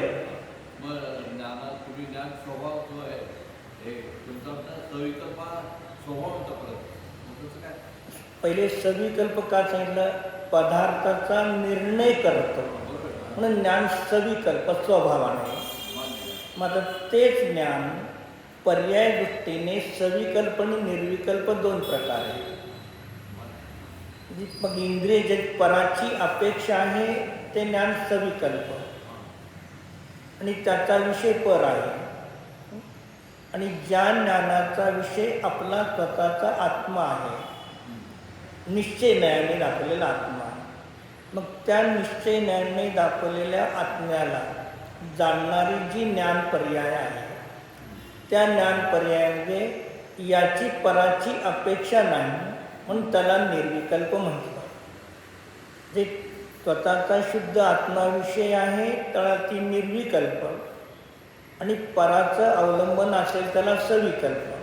B: मग ज्ञानात तुम्ही ज्ञान स्वभाव जो आहे हे तुमचा सविकल्प स्वभाव होता परत, तसं काय
A: पहिले सविकल्प का सांगितलं, पदार्थाचा निर्णय करतो म्हणून ज्ञान सविकल्प स्वभावाने. मात्र तेच ज्ञान पर्याय दृष्टीने सविकल्प आणि निर्विकल्प 2 प्रकार आहेत. मग इंद्रिय जे पराची अपेक्षा आहे ते ज्ञान सविकल्प आणि त्याचा विषय पर आहे. आणि ज्या ज्ञानाचा विषय आपला स्वतःचा आत्मा आहे, निश्चय ज्ञानाने दाखवलेला आत्मा, मग त्या निश्चय ज्ञानाने दाखवलेल्या आत्म्याला जाणणारी जी ज्ञान पर्याय आहे, त्या ज्ञान पर्यायामध्ये याची पराची अपेक्षा नाही, म्हणून त्याला निर्विकल्प म्हणतात. जे स्वतःचा शुद्ध आत्माविषय आहे त्याला ती निर्विकल्प, आणि पराचं अवलंबन असेल त्याला सविकल्प.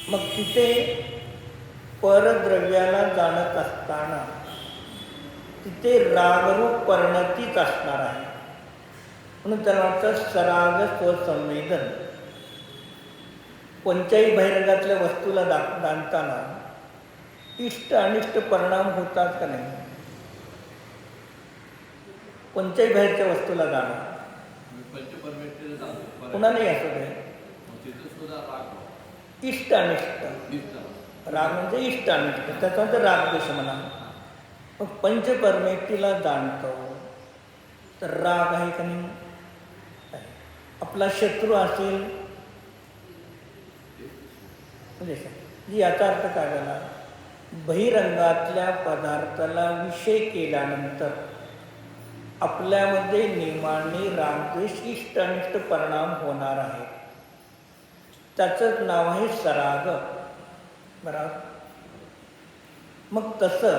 A: मग तिथे परद्रव्याला जाणत असताना तिथे रागरूप परिणतीच असणार आहे, म्हणून त्याला वाटतं सराग स्वसंवेदन. कोणत्याही बहिरंगातल्या वस्तूला जाणताना इष्ट अनिष्ट परिणाम होतात का नाही? कोणत्याही बाहेरच्या वस्तूला जाणं कुणालाही असं नाही, इष्ट अनिष्ट. राग म्हणजे इष्ट अनिष्ट, त्याच्यामध्ये रागद्वेष म्हणा. मग पंचपरमेष्ठीला जाणतो तर राग आहे का नाही? आपला शत्रू असेल म्हणजे याचा अर्थ काय झाला, बहिरंगातल्या पदार्थाला विषय केल्यानंतर आपल्यामध्ये नियमाने रागद्वेष इष्ट अनिष्ट परिणाम होणार आहे. त्याचंच नाव आहे सराग. बरोबर. मग तसं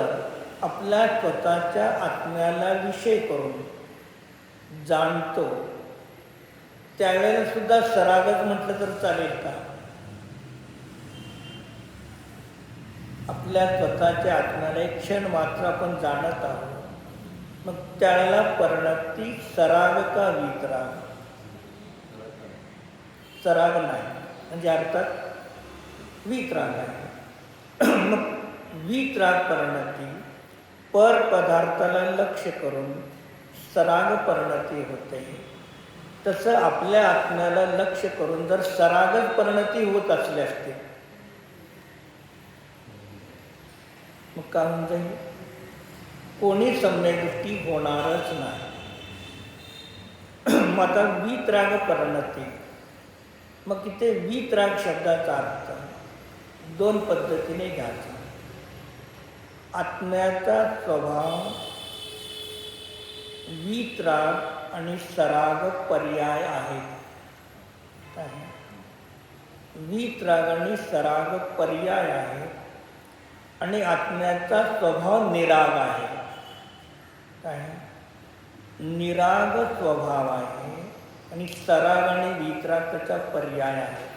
A: आपल्या स्वतःच्या आत्म्याला विषय करून जाणतो त्यावेळेला सुद्धा सरागच म्हटलं तर चालेल का? आपल्या स्वतःच्या आत्म्याला एक क्षण मात्र आपण जाणत आहोत, मग त्याला परिणती सराग का वितराग? सराग नाही, म्हणजे अर्थात वितराग आहे. मग वितराग परिणती पर पदार्थाला लक्ष करून सराग परिणती होते. तसं आपल्या आत्म्याला लक्ष करून जर सरागच परिणती होत असली असते मग काय होऊन जाईल? कोणी सम्यक्दृष्टी होणारच नाही. मग आता वीतराग परिणती, मग इथे वीतराग शब्दाचा अर्थ दोन पद्धतीने घ्यायचा. आत्म्याचा स्वभाव वीतराग आणि सराग पर्याय आहेत. वीतराग आणि सराग पर्याय आहे आणि आत्म्याचा स्वभाव निराग आहे. काय? निराग स्वभाव आहे आणि सराग आणि वीतराग त्याचा पर्याय आहे.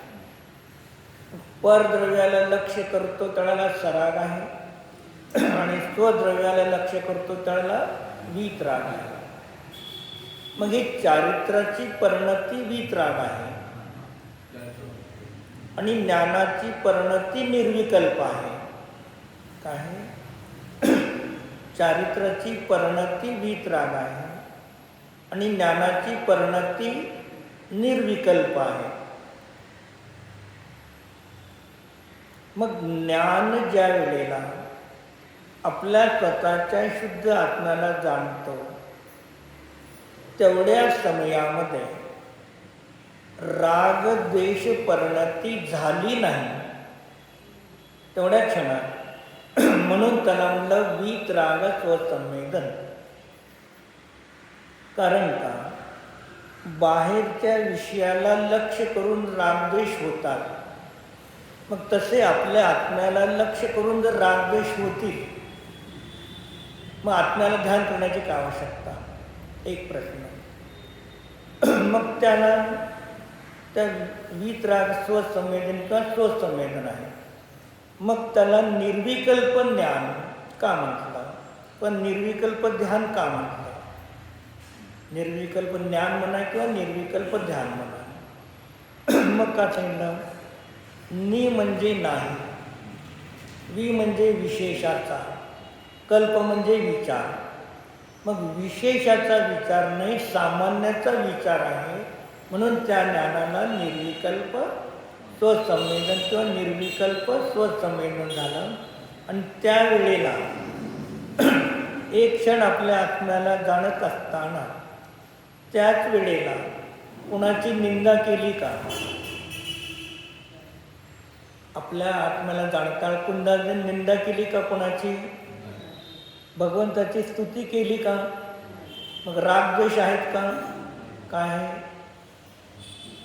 A: परद्रव्याला लक्ष करतो त्याला सराग आहे आणि स्वद्रव्याला लक्ष करतो त्याला वीतराग आहे. मग ही चारित्र्याची परिणती वीतराग आहे आणि ज्ञानाची परिणती निर्विकल्प आहे. काय? चारित्र्याची परिणती वीतराग आहे आणि ज्ञानाची परिणती निर्विकल्प आहे. मग ज्ञान ज्या वेळेला आपल्या स्वतःच्या शुद्ध आत्म्याला जाणतो तेवढ्या समयामध्ये राग द्वेष परिणती झाली नाही तेवढ्या क्षणात म्हणून त्याला म्हणलं वीतराग स्वसंवेदन. कारण का? बाहेरच्या विषयाला लक्ष करून रागद्वेष होतात. मग तसे आपल्या आत्म्याला लक्ष करून जर रागद्वेष होतील मग आत्म्याला ध्यान करण्याची काय आवश्यकता? एक प्रश्न. मग त्याला त्या वीतराग स्वसंवेदन किंवा स्वसंवेदन आहे. मग त्याला निर्विकल्प ज्ञान का म्हटलं? पण निर्विकल्प ध्यान का म्हटलं? निर्विकल्प ज्ञान म्हणा किंवा निर्विकल्प ध्यान म्हणा. मग का सांगितलं? नि म्हणजे नाही, वि म्हणजे विशेषाचा, कल्प म्हणजे विचार. मग विशेषाचा विचार नाही, सामान्याचा विचार आहे. म्हणून त्या ज्ञानाला निर्विकल्प स्वसंवेदन किंवा निर्विकल्प स्वसंवेदन झालं. आणि त्यावेळेला एक क्षण आपल्या आत्म्याला जाणत असताना त्याच वेळेला कुणाची निंदा केली का? आपल्या आत्म्याला जाणता कुणाची निंदा केली का? कोणाची? भगवंताची स्तुती केली का? मग रागद्वेष आहेत का? काय आहे?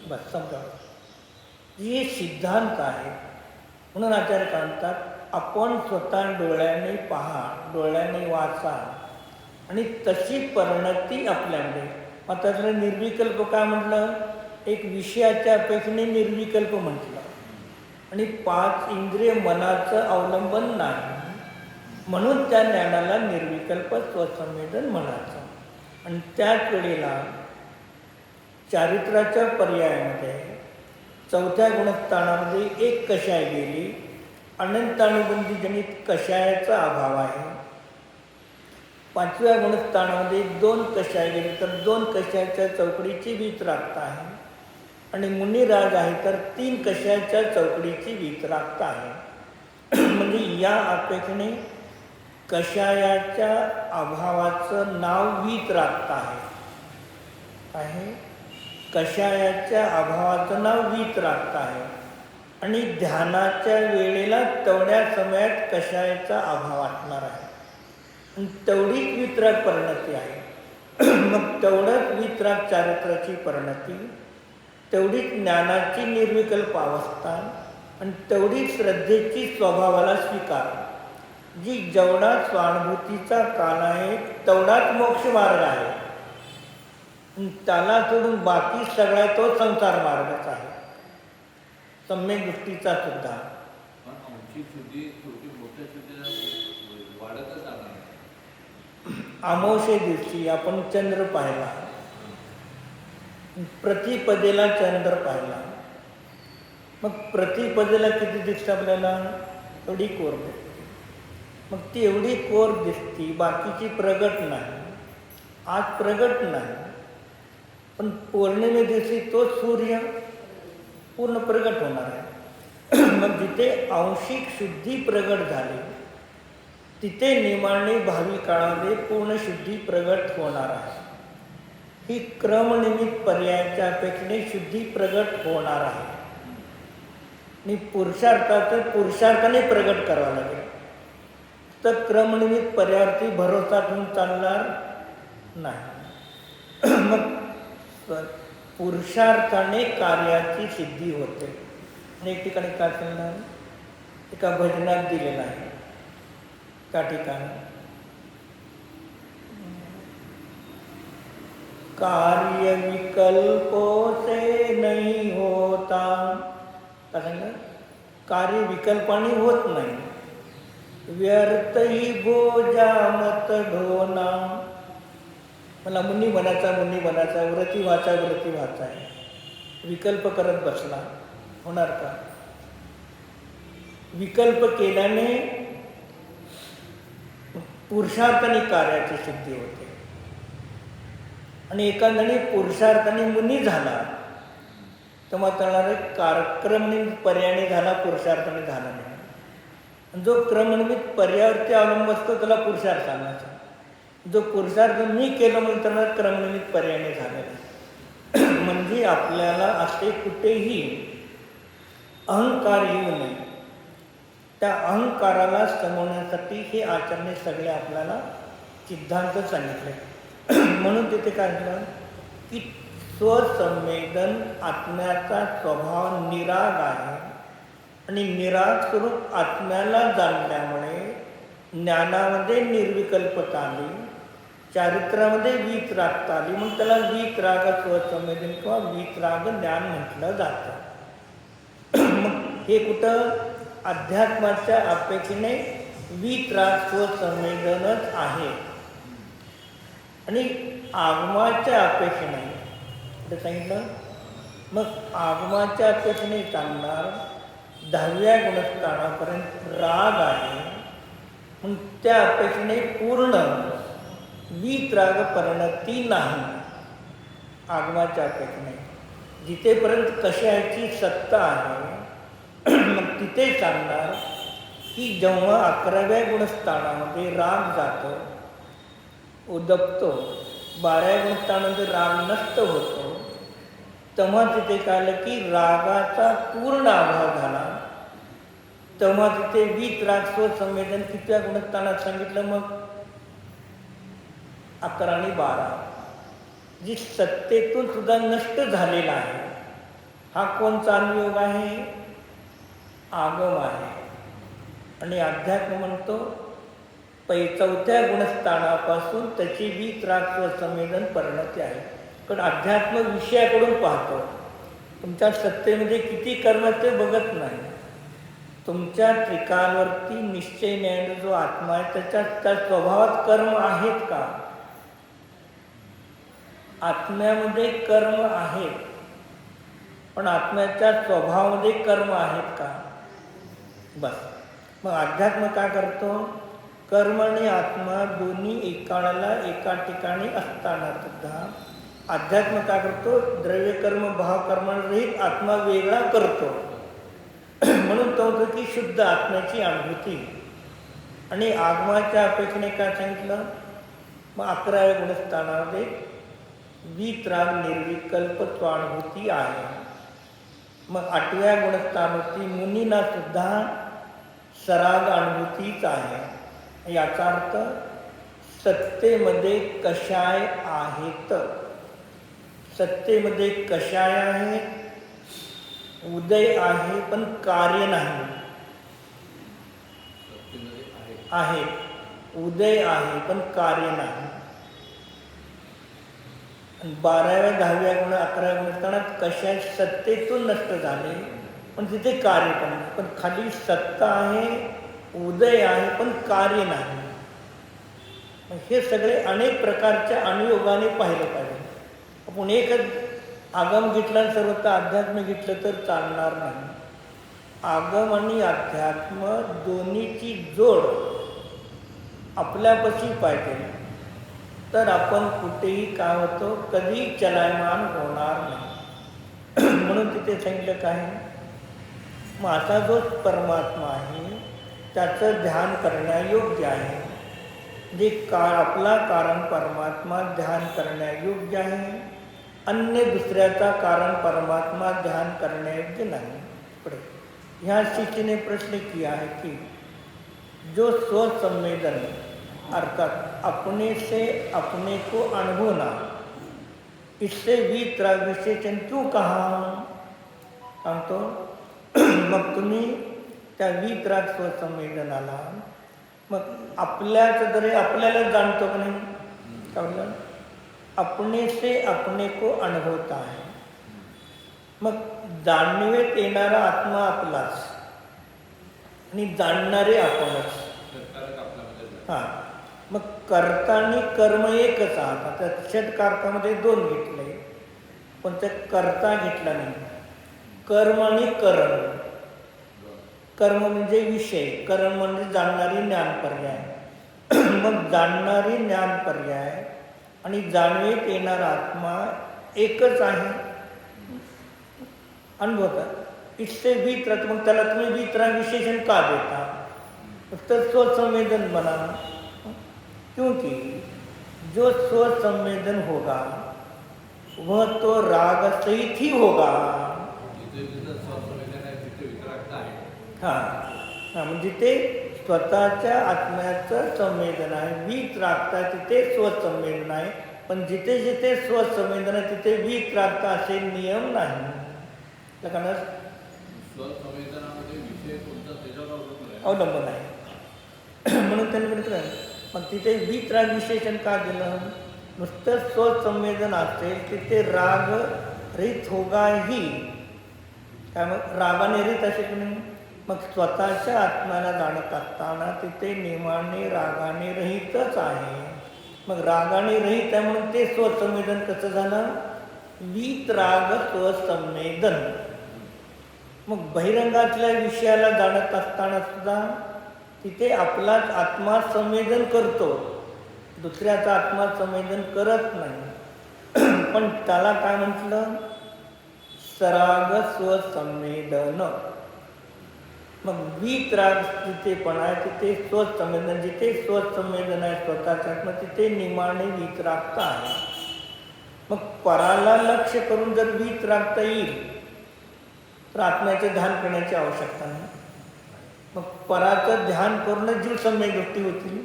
A: बस समजा हे सिद्धांत आहे. म्हणून आचार्य सांगतात आपण स्वतः डोळ्याने पहा, डोळ्याने वाचा आणि तशी परिणती आपल्यामध्ये. आता जर निर्विकल्प काय म्हटलं? एक विषयाच्या अपेक्षेने निर्विकल्प म्हटलं आणि 5 इंद्रिय मनाचं अवलंबन नाही म्हणून त्या ज्ञानाला निर्विकल्प स्वसंवेदन म्हणायचं. आणि त्याच वेळेला चारित्र्याच्या पर्यायामध्ये चौथ्या गुणस्थानामध्ये एक कषाय गेली, अनंतानुबंधी जनित कषायाचा अभाव आहे. 5व्या गुणस्थानामध्ये 2 कषाय गेले तर 2 कषायाच्या चौकडीची वीतरागता आहे. आणि मुनिराज आहे तर 3 कषायाच्या चौकडीची वीतरागता आहे. म्हणजे या अपेक्षेने कषायाच्या अभावाचं नाव वीतरागता आहे. कषायाच्या अभावाचं नाव वीतरागता आहे. आणि ध्यानाच्या वेळेला तेवढ्या समयात कषायाचा अभाव असणार आहे आणि तेवढीच वीतराग परिणती आहे. मग तेवढंच वीतराग चारित्र्याची परिणती, तेवढीच ज्ञानाची निर्विकल्प अवस्था आणि तेवढीच श्रद्धेची स्वभावाला स्वीकार. जी जेवढा स्वानुभूतीचा काल आहे तेवढाच मोक्ष मार्ग आहे. त्याला सोडून बाकी सगळा तो संसार मार्गच आहे, सम्यक दृष्टीचा सुद्धा.
B: आमची शुद्धी छोटी मोठ्या शुद्धीला वाढतच जाणार.
A: अमावस्ये दिवशी आपण चंद्र पाहिला, प्रतिपदेला चंद्र पाहिला. मग प्रतिपदेला किती दिसतं आपल्याला? एवढी कोर दिसते. मग ती एवढी कोर दिसती, बाकीची प्रगट नाही. आज प्रगट नाही. पण पौर्णिमे दिवशी तो सूर्य पूर्ण प्रगट होणार आहे. मग जिथे आंशिक शुद्धी प्रगट झाली तिथे नियमाने भावी काळामध्ये पूर्ण शुद्धी प्रगट होणार आहे. ही क्रमनिमित्त पर्यायाच्या अपेक्षेने शुद्धी प्रगट होणार आहे आणि पुरुषार्थाने प्रगट करावा लागेल. तर क्रमनिमित्त पर्यायावरती भरोसा ठेवून चालणार नाही. मग पुरुषार्थाने कार्याची सिद्धी होते. आणि एक ठिकाणी काय सांगणार, एका भजनात दिलेलं आहे त्या ठिकाणी, कार्य विकल्पों से नहीं होता. काय सांगणार, कार्य विकल्पाने होत नाही. व्यर्थ ही बोजा मत ढोना. मला मुनी बनायचा व्रती व्हायचा आहे. विकल्प करत बसला, होणार का? विकल्प केल्याने पुरुषार्थाने कार्याची सिद्धी होते. आणि एखाद्याने पुरुषार्थाने मुनी झाला तेव्हा त्याला क्रमनिमित्त पर्यायाने झाला, पुरुषार्थाने झाला नाही. आणि जो क्रमनिमित्त पर्यायावरती अवलंब असतो त्याला पुरुषार्थ आणायचा. जो पुरुषार्थ मी केलं म्हणून त्याला क्रमनिमित्त पर्यायाने झालेला. म्हणजे आपल्याला असे कुठेही अहंकार येऊ नये. त्या अहंकाराला समवण्यासाठी हे आचरणे सगळे आपल्याला सिद्धांत सांगितले. म्हणून तिथे काय म्हटलं की स्वसंवेदन आत्म्याचा स्वभाव निराग आहे आणि निराग स्वरूप आत्म्याला जाणल्यामुळे ज्ञानामध्ये निर्विकल्पता आली, चारित्र्यामध्ये वीतरागता आली. म्हणून त्याला वीतराग स्वसंवेदन किंवा वीतराग ज्ञान म्हटलं जातं. मग हे कुठं अध्यात्माच्या अपेक्षेने वीतराग स्वसंवेदनच आहे आणि आगमाच्या अपेक्षेने कुठं सांगितलं. मग आगमाच्या अपेक्षेने सांगणार 10व्या गुणस्थानापर्यंत राग आहे. मग त्या अपेक्षेने पूर्ण वीतराग परिणती नाही. आगमाच्या अपेक्षेने जिथेपर्यंत कशाची सत्ता आहे मग तिथे सांगणार की जेव्हा 11व्या गुणस्थानामध्ये राग जातो, उदबतो, 12व्या गुणस्थानामध्ये राग नष्ट होतो, तेव्हा तिथे कळलं की रागाचा पूर्ण अभाव झाला. तेव्हा तिथे वीतराग स्वसंवेदन कितव्या गुणस्थानात सांगितलं, मग 11 आणि 12, जी सत्तेतून सुद्धा नष्ट झालेला आहे. हा कोणचा अनुयोग आहे? आगम आहे. आणि अध्यात्म म्हणतो 4थ्या गुणस्थानापासून त्याची वीतराग स्वसंवेदन परिणती आहे. पण अध्यात्म विषयाकडून पाहतो. तुमच्या सत्तेमध्ये किती कर्म ते बघत नाही. तुमच्या त्रिकालवरती निश्चय ज्ञान जो आत्मा आहे त्या स्वभावात कर्म आहेत का? आत्म्यामध्ये कर्म आहेत, पण आत्म्याच्या स्वभावामध्ये कर्म आहेत का? बस. मग अध्यात्म काय करतो? कर्म आणि आत्मा दोन्ही एकाळाला एका ठिकाणी असताना सुद्धा अध्यात्म काय करतो? द्रव्यकर्म भावकर्मांरहित आत्मा वेगळा करतो. म्हणून तो होतो की शुद्ध आत्म्याची अनुभूती. आणि आगमाच्या अपेक्षेने काय सांगितलं? मग 11व्या गुणस्थानामध्ये वीतराग निर्विकल्पत्वानुभूती आहे. मग 8व्या गुणस्थानावरती मुनींना सुद्धा सराग अनुभूतीच आहे. याचा अर्थ सत्तेमध्ये कषाय आहेत. सत्तेमध्ये कषाय आहे, उदय आहे, पण कार्य नाही. आहे, उदय आहे, पण कार्य नाही. 12व्या 10व्या गुण 11व्या गुणस्थानात कषाय सत्तेतून नष्ट झाले, पण तिथे कार्य पण नाही. पण खाली सत्ता आहे, उदय आहे, पण कार्य नाही. हे सगळे अनेक प्रकारच्या अनुयोगाने पाहिलं पाहिजे. आपण एकच आगम घेतला सर्वत्र अध्यात्म घेतलं तर चालणार नाही. आगम आणि अध्यात्म दोन्हीची जोड आपल्यापाशी पाहिजे. तर आपण कुठेही काय होतो कधी चलायमान होणार नाही. म्हणून तिथे सांगितलं काय, माझा जो परमात्मा आहे त्याचं ध्यान करण्यायोग्य आहे. जे आपला कारण परमात्मा ध्यान करण्यायोग्य आहे, अन्य दुसऱ्याचा कारण परमात्मा ध्यान करण्यायोग्य नहीं. पुढे ह्या शिष्य ने प्रश्न किया है कि जो स्वसंवेदन अर्थात अपने से अपने को अनुभवना, इससे वितराग विशेषण क्यों कहा. सांगतो मग तुम्ही त्या वितराग स्वसंवेदनाला मग आपल्याला जाणतो का नाही, काय म्हणलं, अपने से अपने को अनुभवता है. मग जाणीवेत येणारा आत्मा आपलाच आणि जाणणारे आपणच. हां, मग कर्ता आणि कर्म एकच आहात. आता षटकारकामध्ये 2 घेतले, पण ते कर्ता घेतला नाही. कर्म आणि करण. कर्म म्हणजे विषय, करण म्हणजे जाणणारी ज्ञान पर्याय. मग जाणणारी ज्ञान पर्याय आणि जाणवेत येणारा आत्मा एकच आहे, अनुभवतात. इससे वितरक, मग त्याला तुम्ही वितरा विशेषण का देता, तर स्वसंवेदन बना. क्योंकि जो स्वसंवेदन होगा वह तो राग सहित ही होगा. हां हां, म्हणजे ते स्वतःच्या आत्म्याचं संवेदन आहे. वितरागता तिथे स्वसंवेदन आहे, पण जिथे जिथे स्वसंवेदन आहे तिथे वितरागता असे नियम नाही. कारण
B: स्वसंवेदनामध्ये विषय कोणता त्याच्यावर
A: अवलंबून आहे. म्हणून त्यांनी म्हटलं मग तिथे वितराग विशेषण का दिलं. नुसतं स्वसंवेदन असेल तिथे राग रहित होगा ही. काय मग रागाने रहित असे की नाही. मग स्वतःच्या आत्म्याला जाणत असताना तिथे नियमाने रागाने रहितच आहे. मग रागाने रहित आहे म्हणून ते स्वसंवेदन कसं झालं, वितराग स्वसंवेदन. मग बहिरंगातल्या विषयाला जाणत असताना सुद्धा तिथे आपलाच आत्मा संवेदन करतो, दुसऱ्याचा आत्मा संवेदन करत नाही. पण त्याला काय म्हटलं, सराग स्वसंवेदन. मग वितराग जिथे पण आहे तिथे स्वसंवेदन, जिथे स्वसंवेदन आहे स्वतःच्या आत्मा तिथे निमाने वितरागता आहे. मग पराला लक्ष करून जर वितरागता येईल तर आत्म्याचे ध्यान करण्याची आवश्यकता नाही. मग पराचं ध्यान करून जीव सम्यक दृष्टी होतील.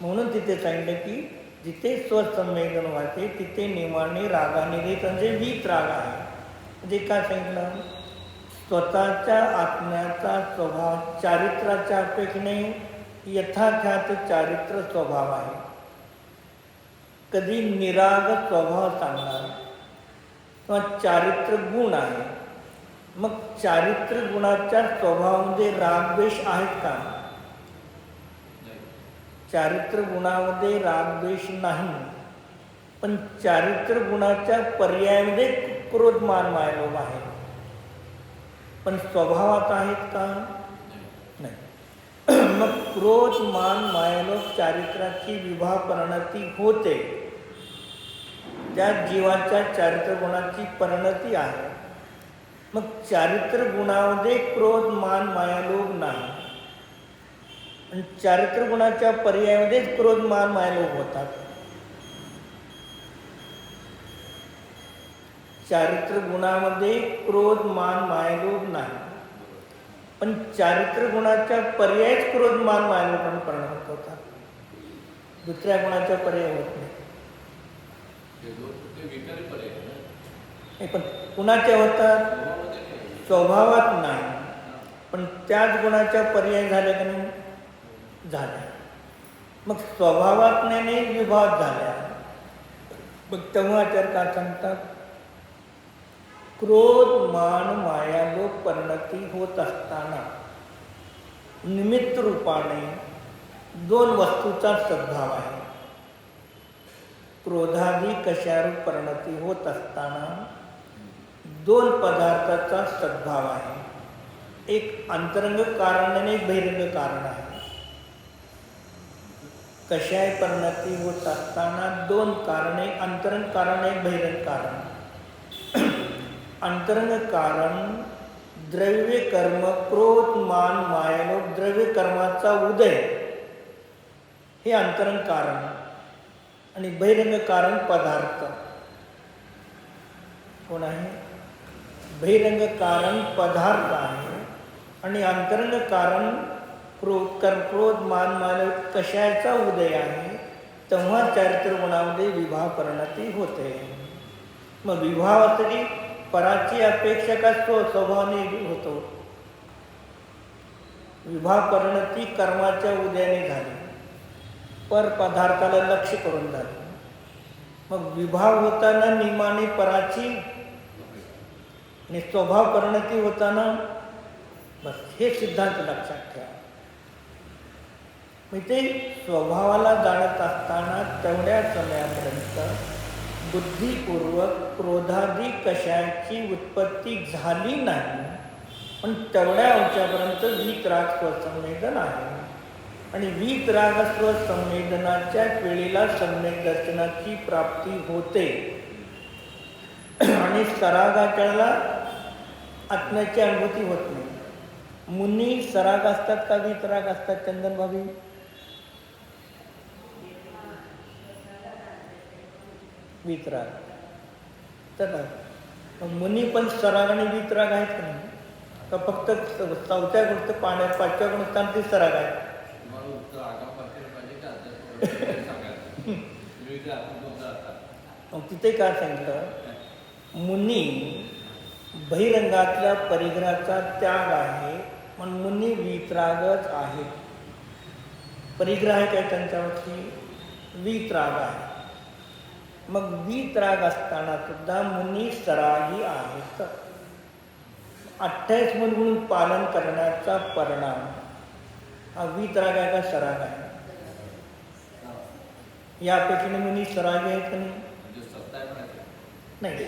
A: म्हणून तिथे सांगितलं की जिथे स्वसंवेदन व्हायचे तिथे नियमाने रागाने रहित म्हणजे वितराग आहे. म्हणजे काय सांगितलं, स्वतःच्या आत्म्याचा स्वभाव चारित्र्याच्या अपेक्षेने यथाख्यात चारित्र्य स्वभाव आहे. कधी निराग स्वभाव सांगणार किंवा चारित्र्य गुण आहे. मग चारित्र्य गुणाच्या स्वभावामध्ये रागद्वेष आहेत का, चारित्र्य गुणामध्ये रागद्वेष नाही. पण चारित्र्य गुणाच्या पर्यायामध्ये क्रोध मान मायलोभ आहे. पण स्वभावात आहेत का, नाही. मग क्रोध मान मायलोभ चारित्र्याची विवाह परिणती होते, त्या जीवाच्या चारित्र्य गुणाची परिणती आहे. मग चारित्र्य गुणामध्ये क्रोध मान मायालोभ नाही, आणि चारित्र्य गुणाच्या पर्यायामध्येच क्रोध मान मायालोभ होतात. चारित्र्य गुणामध्ये क्रोध मान मायालोभ नाही, पण चारित्र्य गुणाच्या पर्यायच क्रोध मान मायालोभ परिणाम होतात. दुसऱ्या गुणाच्या पर्याय होत नाही. पण कुणाच्या होतात, स्वभावात नाही, पण त्याच गुणाच्या पर्याय झाल्या का नाही, झाल्या. मग स्वभावात नाही विभाग झाल्या. मग तेव्हा आचार्य का सांगतात, क्रोध मान मायालोभ परिणती होत असताना निमित्त रूपाने 2 वस्तूचा सद्भाव आहे. क्रोधादी कशारूप परिणती होत असताना 2 पदार्थाचा सद्भाव आहे. एक अंतरंग कारण आणि एक बहिरंग कारण आहे. कषाय परिणती होत असताना दोन कारणे, अंतरंग कारण एक बहिरंग कारण. अंतरंग कारण द्रव्य कर्म, क्रोध मान मायालोभ, द्रव्य कर्माचा उदय हे अंतरंग कारण. आणि बहिरंग कारण पदार्थ कोण आहे? बहिरंग कारण पदार्थ आहे. आणि अंतरंग कारण क्रोध मान मायालोभ कशाचा उदय आहे. तेव्हा चारित्र गुणामध्ये विवाह परिणती होते. मग विवाहासाठी पराची अपेक्षा का स्वभावाने होतो. विवाह परिणती कर्माच्या उदयाने झाली, पर पदार्थाला लक्ष करून झाली. मग विवाह होताना नियमाने पराची आणि स्वभाव परिणती होताना बस हे सिद्धांत लक्षात ठेवा. मग ते स्वभावाला जाणत असताना तेवढ्या समयापर्यंत बुद्धिपूर्वक क्रोधादी कशाची उत्पत्ती झाली नाही. पण तेवढ्या अंशापर्यंत वीतराग स्वसंवेदन आहे. आणि वीतराग स्वसंवेदनाच्या वेळेला सम्यक दर्शनाची प्राप्ती होते. आणि सरागाच्याला आत्म्याची अनुभूती होत नाही. मुनी सराग असतात का वीतराग असतात चंदन भाभी? वीतराग. तर मुनी पण सराग आणि वीतराग आहेत का नाही? का फक्त चौथ्या गोष्ट पाण्यात पाचव्या गुणस्थान ते सराग आहे? मग तिथे काय सांगितलं? मुनी बहिरंगातल्या परिग्रहाचा त्याग आहे, पण मुनी वीतरागच आहे. परिग्रह आहे काय त्यांच्यावरती? वीतराग आहे. मग वीतराग असताना सुद्धा मुनी सरागी आहेत. 28 म्हणून पालन करण्याचा परिणाम हा वीतराग आहे का सराग आहे? यापैकी मुनी सरागी आहेत का नाही?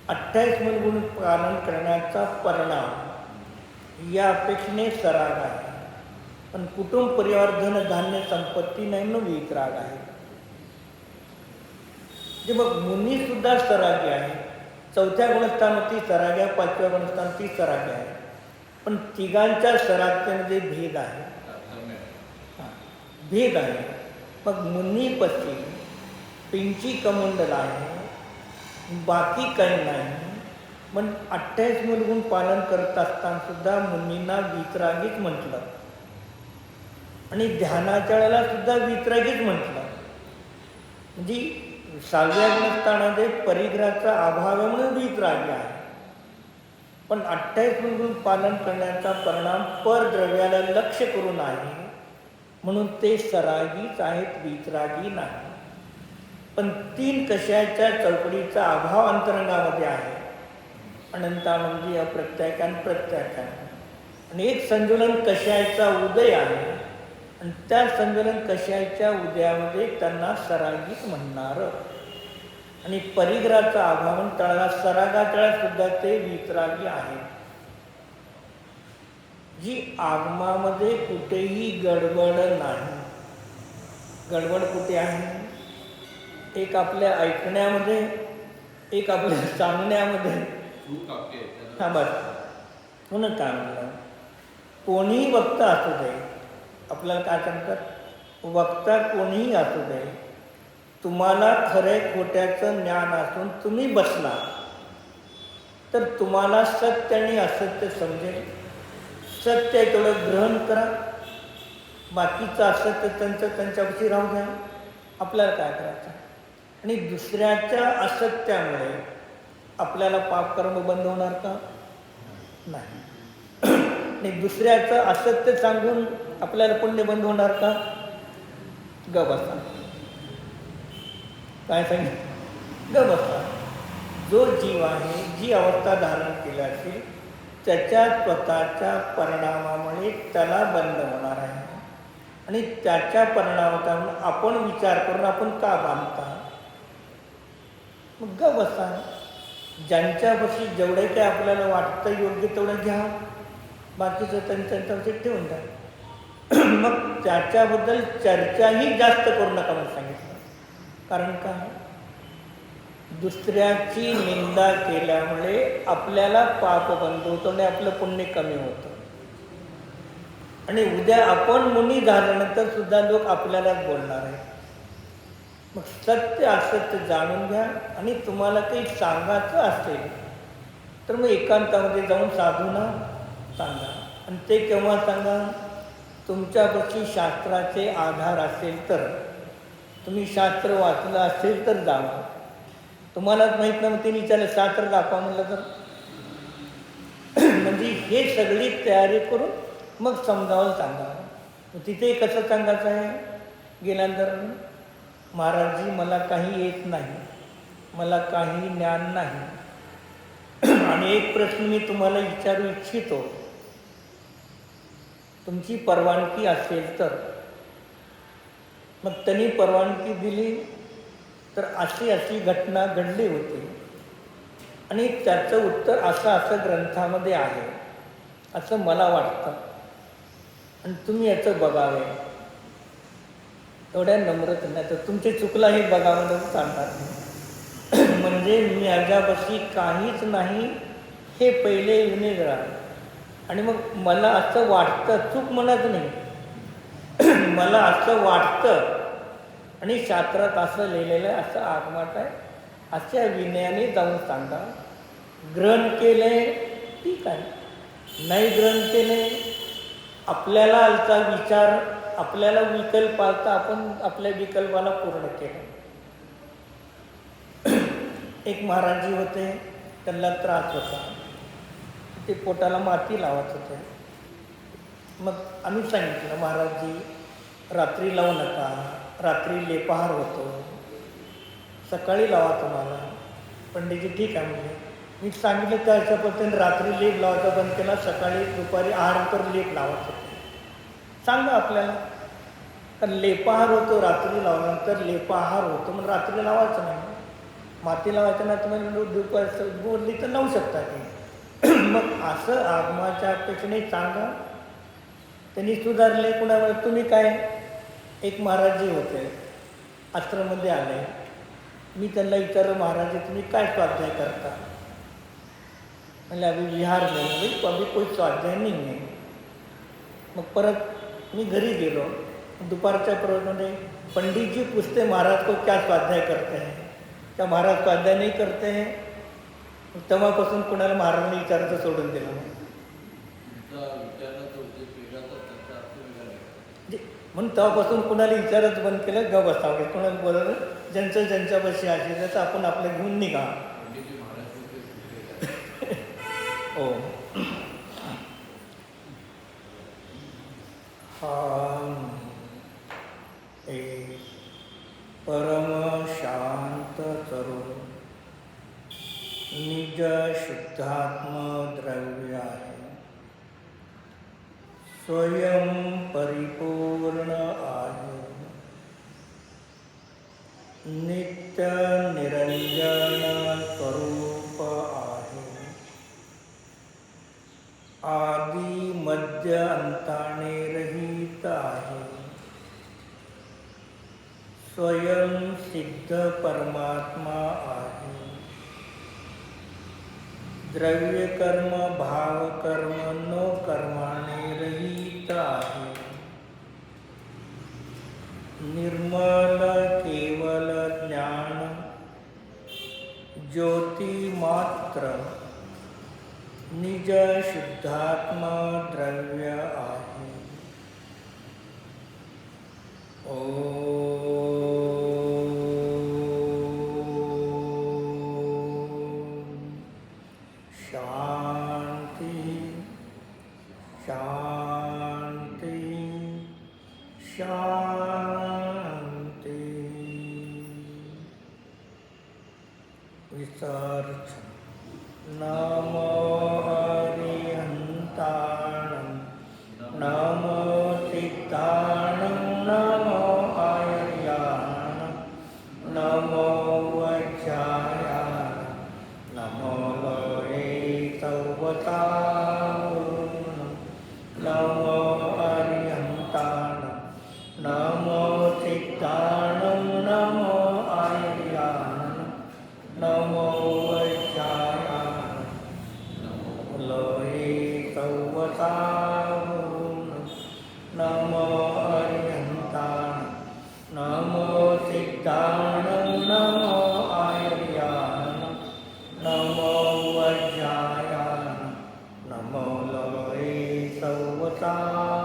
A: 28 म्हणून पालन करण्याचा परिणाम या अपेक्षेने सराग आहे. पण कुटुंब परिवार धन धान्य संपत्ती नाही म्हणून वीतराग आहे. जे मग मुनी सुद्धा सरागी आहे. चौथ्या गुणस्थानावरती सरागी आहे, पाचव्या गुणस्थानावरती सरागी आहे. पण तिघांच्या सरागतेमध्ये भेद आहे. भेद आहे. मग मुनीपती पिंची कमंडल आहे, बाकी काही नाही. पण 28 मूलगुण पालन करत असताना सुद्धा मुनींना वीतरागीच म्हटलं. आणि ध्यानाच्या वेळेला सुद्धा वीतरागीच म्हटलं. म्हणजे 6व्या गुणस्थानामध्ये परिग्रहाचा अभाव आहे म्हणून वीतरागी आहे. पण 28 मूलगुण पालन करण्याचा परिणाम परद्रव्याला लक्ष करून आहे म्हणून ते सरागीच आहेत, वीतरागी नाही. पण 3 कशाच्या चौकडीचा अभाव अंतरंगामध्ये आहे. अनंतानंदी, अप्रत्याख्यान, प्रत्याख्यान. आणि एक संजुलन कशाचा उदय आहे. आणि त्या संजुलन कशाच्या उदयामध्ये त्यांना सरागीच म्हणणार. आणि परिग्रहाचा अभाव तळाला सरागाच्या सुद्धा ते वीतरागी आहे. जी आगमामध्ये कुठेही गडबड नाही. गडबड कुठे आहे? एक आपल्या ऐकण्यामध्ये, एक आपल्या सांगण्यामध्ये. हा बस म्हणून काय म्हणलं, कोणीही वक्ता असू दे, आपल्याला काय सांगतात, वक्ता कोणीही असू दे, तुम्हाला खरे खोट्याचं ज्ञान असून तुम्ही बसला तर तुम्हाला सत्य आणि असत्य समजेल. सत्य आहे तेवढं ग्रहण करा, बाकीचं असत्य त्यांच्यापाशी राहू द्या. आपल्याला काय करायचं? आणि दुसऱ्याच्या असत्यामुळे आपल्याला पापकर्म बंद होणार का? नाही. आणि दुसऱ्याचं असत्य सांगून आपल्याला पुण्य बंद होणार का? ग बसा. काय सांगितलं? ग बसा. जो जीव आहे, जी अवस्था धारण केली असेल त्याच्या स्वतःच्या परिणामामुळे त्याला बंद होणार आहे. आणि त्याच्या परिणामामुळे आपण विचार करून आपण का बांधता? मग ग बसा. ज्यांच्यापाशी जेवढे काय आपल्याला वाटतं योग्य तेवढं घ्या, बाकीचं त्यांच्यापाशी ठेवून द्या. मग त्याच्याबद्दल चर्चाही जास्त करू नका म्हणून सांगितलं. कारण काय, दुसऱ्याची निंदा केल्यामुळे आपल्याला पाप बंद होतं आणि आपलं पुण्य कमी होतं. आणि उद्या आपण मुनी झाल्यानंतर सुद्धा लोक आपल्यालाच बोलणार आहेत. मग सत्य असत्य जाणून घ्या. आणि तुम्हाला काही सांगायचं असेल तर मग एकांतामध्ये जाऊन साधूंना सांगा. आणि ते केव्हा सांगा, तुमच्यापाशी शास्त्राचे आधार असेल तर. तुम्ही शास्त्र वाचलं असेल तर जावा. तुम्हालाच माहीत नाही, मग ते विचारलं शास्त्र दाखवा म्हणलं तर म्हणजे हे सगळी तयारी करून मग समजावून सांगा. तिथे कसं सांगायचं आहे, गेल्यानंतर महाराजजी मला काही येत नाही, मला काही ज्ञान नाही, आणि एक प्रश्न मी तुम्हाला विचारू इच्छितो, तुमची परवानगी असेल तर. मग त्यांनी परवानगी दिली तर अशी अशी घटना घडली होती आणि त्याचं उत्तर असं असं ग्रंथामध्ये आहे असं मला वाटतं आणि तुम्ही याचं बघावे. एवढ्या नम्रत नाही तर तुमचे चुकलं हे बघावं सांगणार नाही. म्हणजे माझ्यापाशी काहीच नाही हे पहिले विनिग्रह. आणि मग मला असं वाटतं, चूक म्हणत नाही, मला असं वाटतं आणि शास्त्रात असं लिहिलेलं आहे, असं आगमात आहे, अशा विनयाने जाऊन सांगा. ग्रहण केले ठीक आहे, नाही ग्रहण केले, आपल्याला आलता विचार, आपल्याला विकल्प आलता, आपण आपल्या विकल्पाला पूर्ण केलं. एक महाराजी होते, त्यांना त्रास होता, ते पोटाला माती लावत होते. मग आम्ही सांगितलं महाराजजी रात्री लावू नका, रात्री लेपहार होतो, सकाळी लावा तुम्हाला. पंडितजी ठीक आहे म्हणजे. मी सांगितलं त्याच्या पद्धतीने रात्री लेप लावायचा बंद केला, सकाळी दुपारी आहार लेप लावत होते. सांगा आपल्याला, कारण लेपहार होतो रात्री लावल्यानंतर, लेपहार होतो म्हणून रात्री लावायचं नाही, माती लावायचं नाही. तुम्हाला दुपारी बोलली तर लावू शकता ते. मग असं आगमाच्या अपेक्षेने सांगा. त्यांनी सुधारले. कुणाला तुम्ही काय, एक महाराजजी होते, आश्रममध्ये आले. मी त्यांना विचारलं महाराज तुम्ही काय स्वाध्याय करता. म्हणजे अभी विहार नाही, भाई अभी कोई स्वाध्याय नहीं है. मग परत मी घरी गेलो. दुपारच्या प्रवचनामध्ये पंडित जी पूछते महाराज को क्या स्वाध्याय करते हैं, क्या महाराज स्वाध्याय नहीं करते हैं. तेव्हापासून कुणाला महाराजांनी विचारायचं सोडून दिलं. म्हणून तेव्हापासून कुणाला विचारच बंद केलं, ग बसावं, कुणाला बोलवलं, ज्यांचं ज्यांच्यापाशी असेल त्याचं आपण आपलं घेऊन निघा. हो. एक परम शांत करो निज शुद्धात्म द्रव्य आहे, स्वयं परिपूर्ण आहे, नित्य निरंजन स्वरूप आहे, आदि मध्य अंताने रहित आहे, स्वयं सिद्ध परमात्मा आहे, द्रव्य कर्म भाव कर्म नो कर्माने रहित आहे, निर्मल केवल ज्ञान ज्योति मात्र निज शुद्धात्मा द्रव्य आहे. शांति शांति शांति. विसर्ज नमो हरिहंताणं नमो सिद्धाणं नमो आयर्याणं नमो वज्रायाणं नमो लोहे सौवताणं नमो हरिहंताणं सौवसावरुण नमो अर्यन्ताण नमो सिद्धाणं नमो आयर्याण नमो वज्रायाण नमो लये सौवसावरुण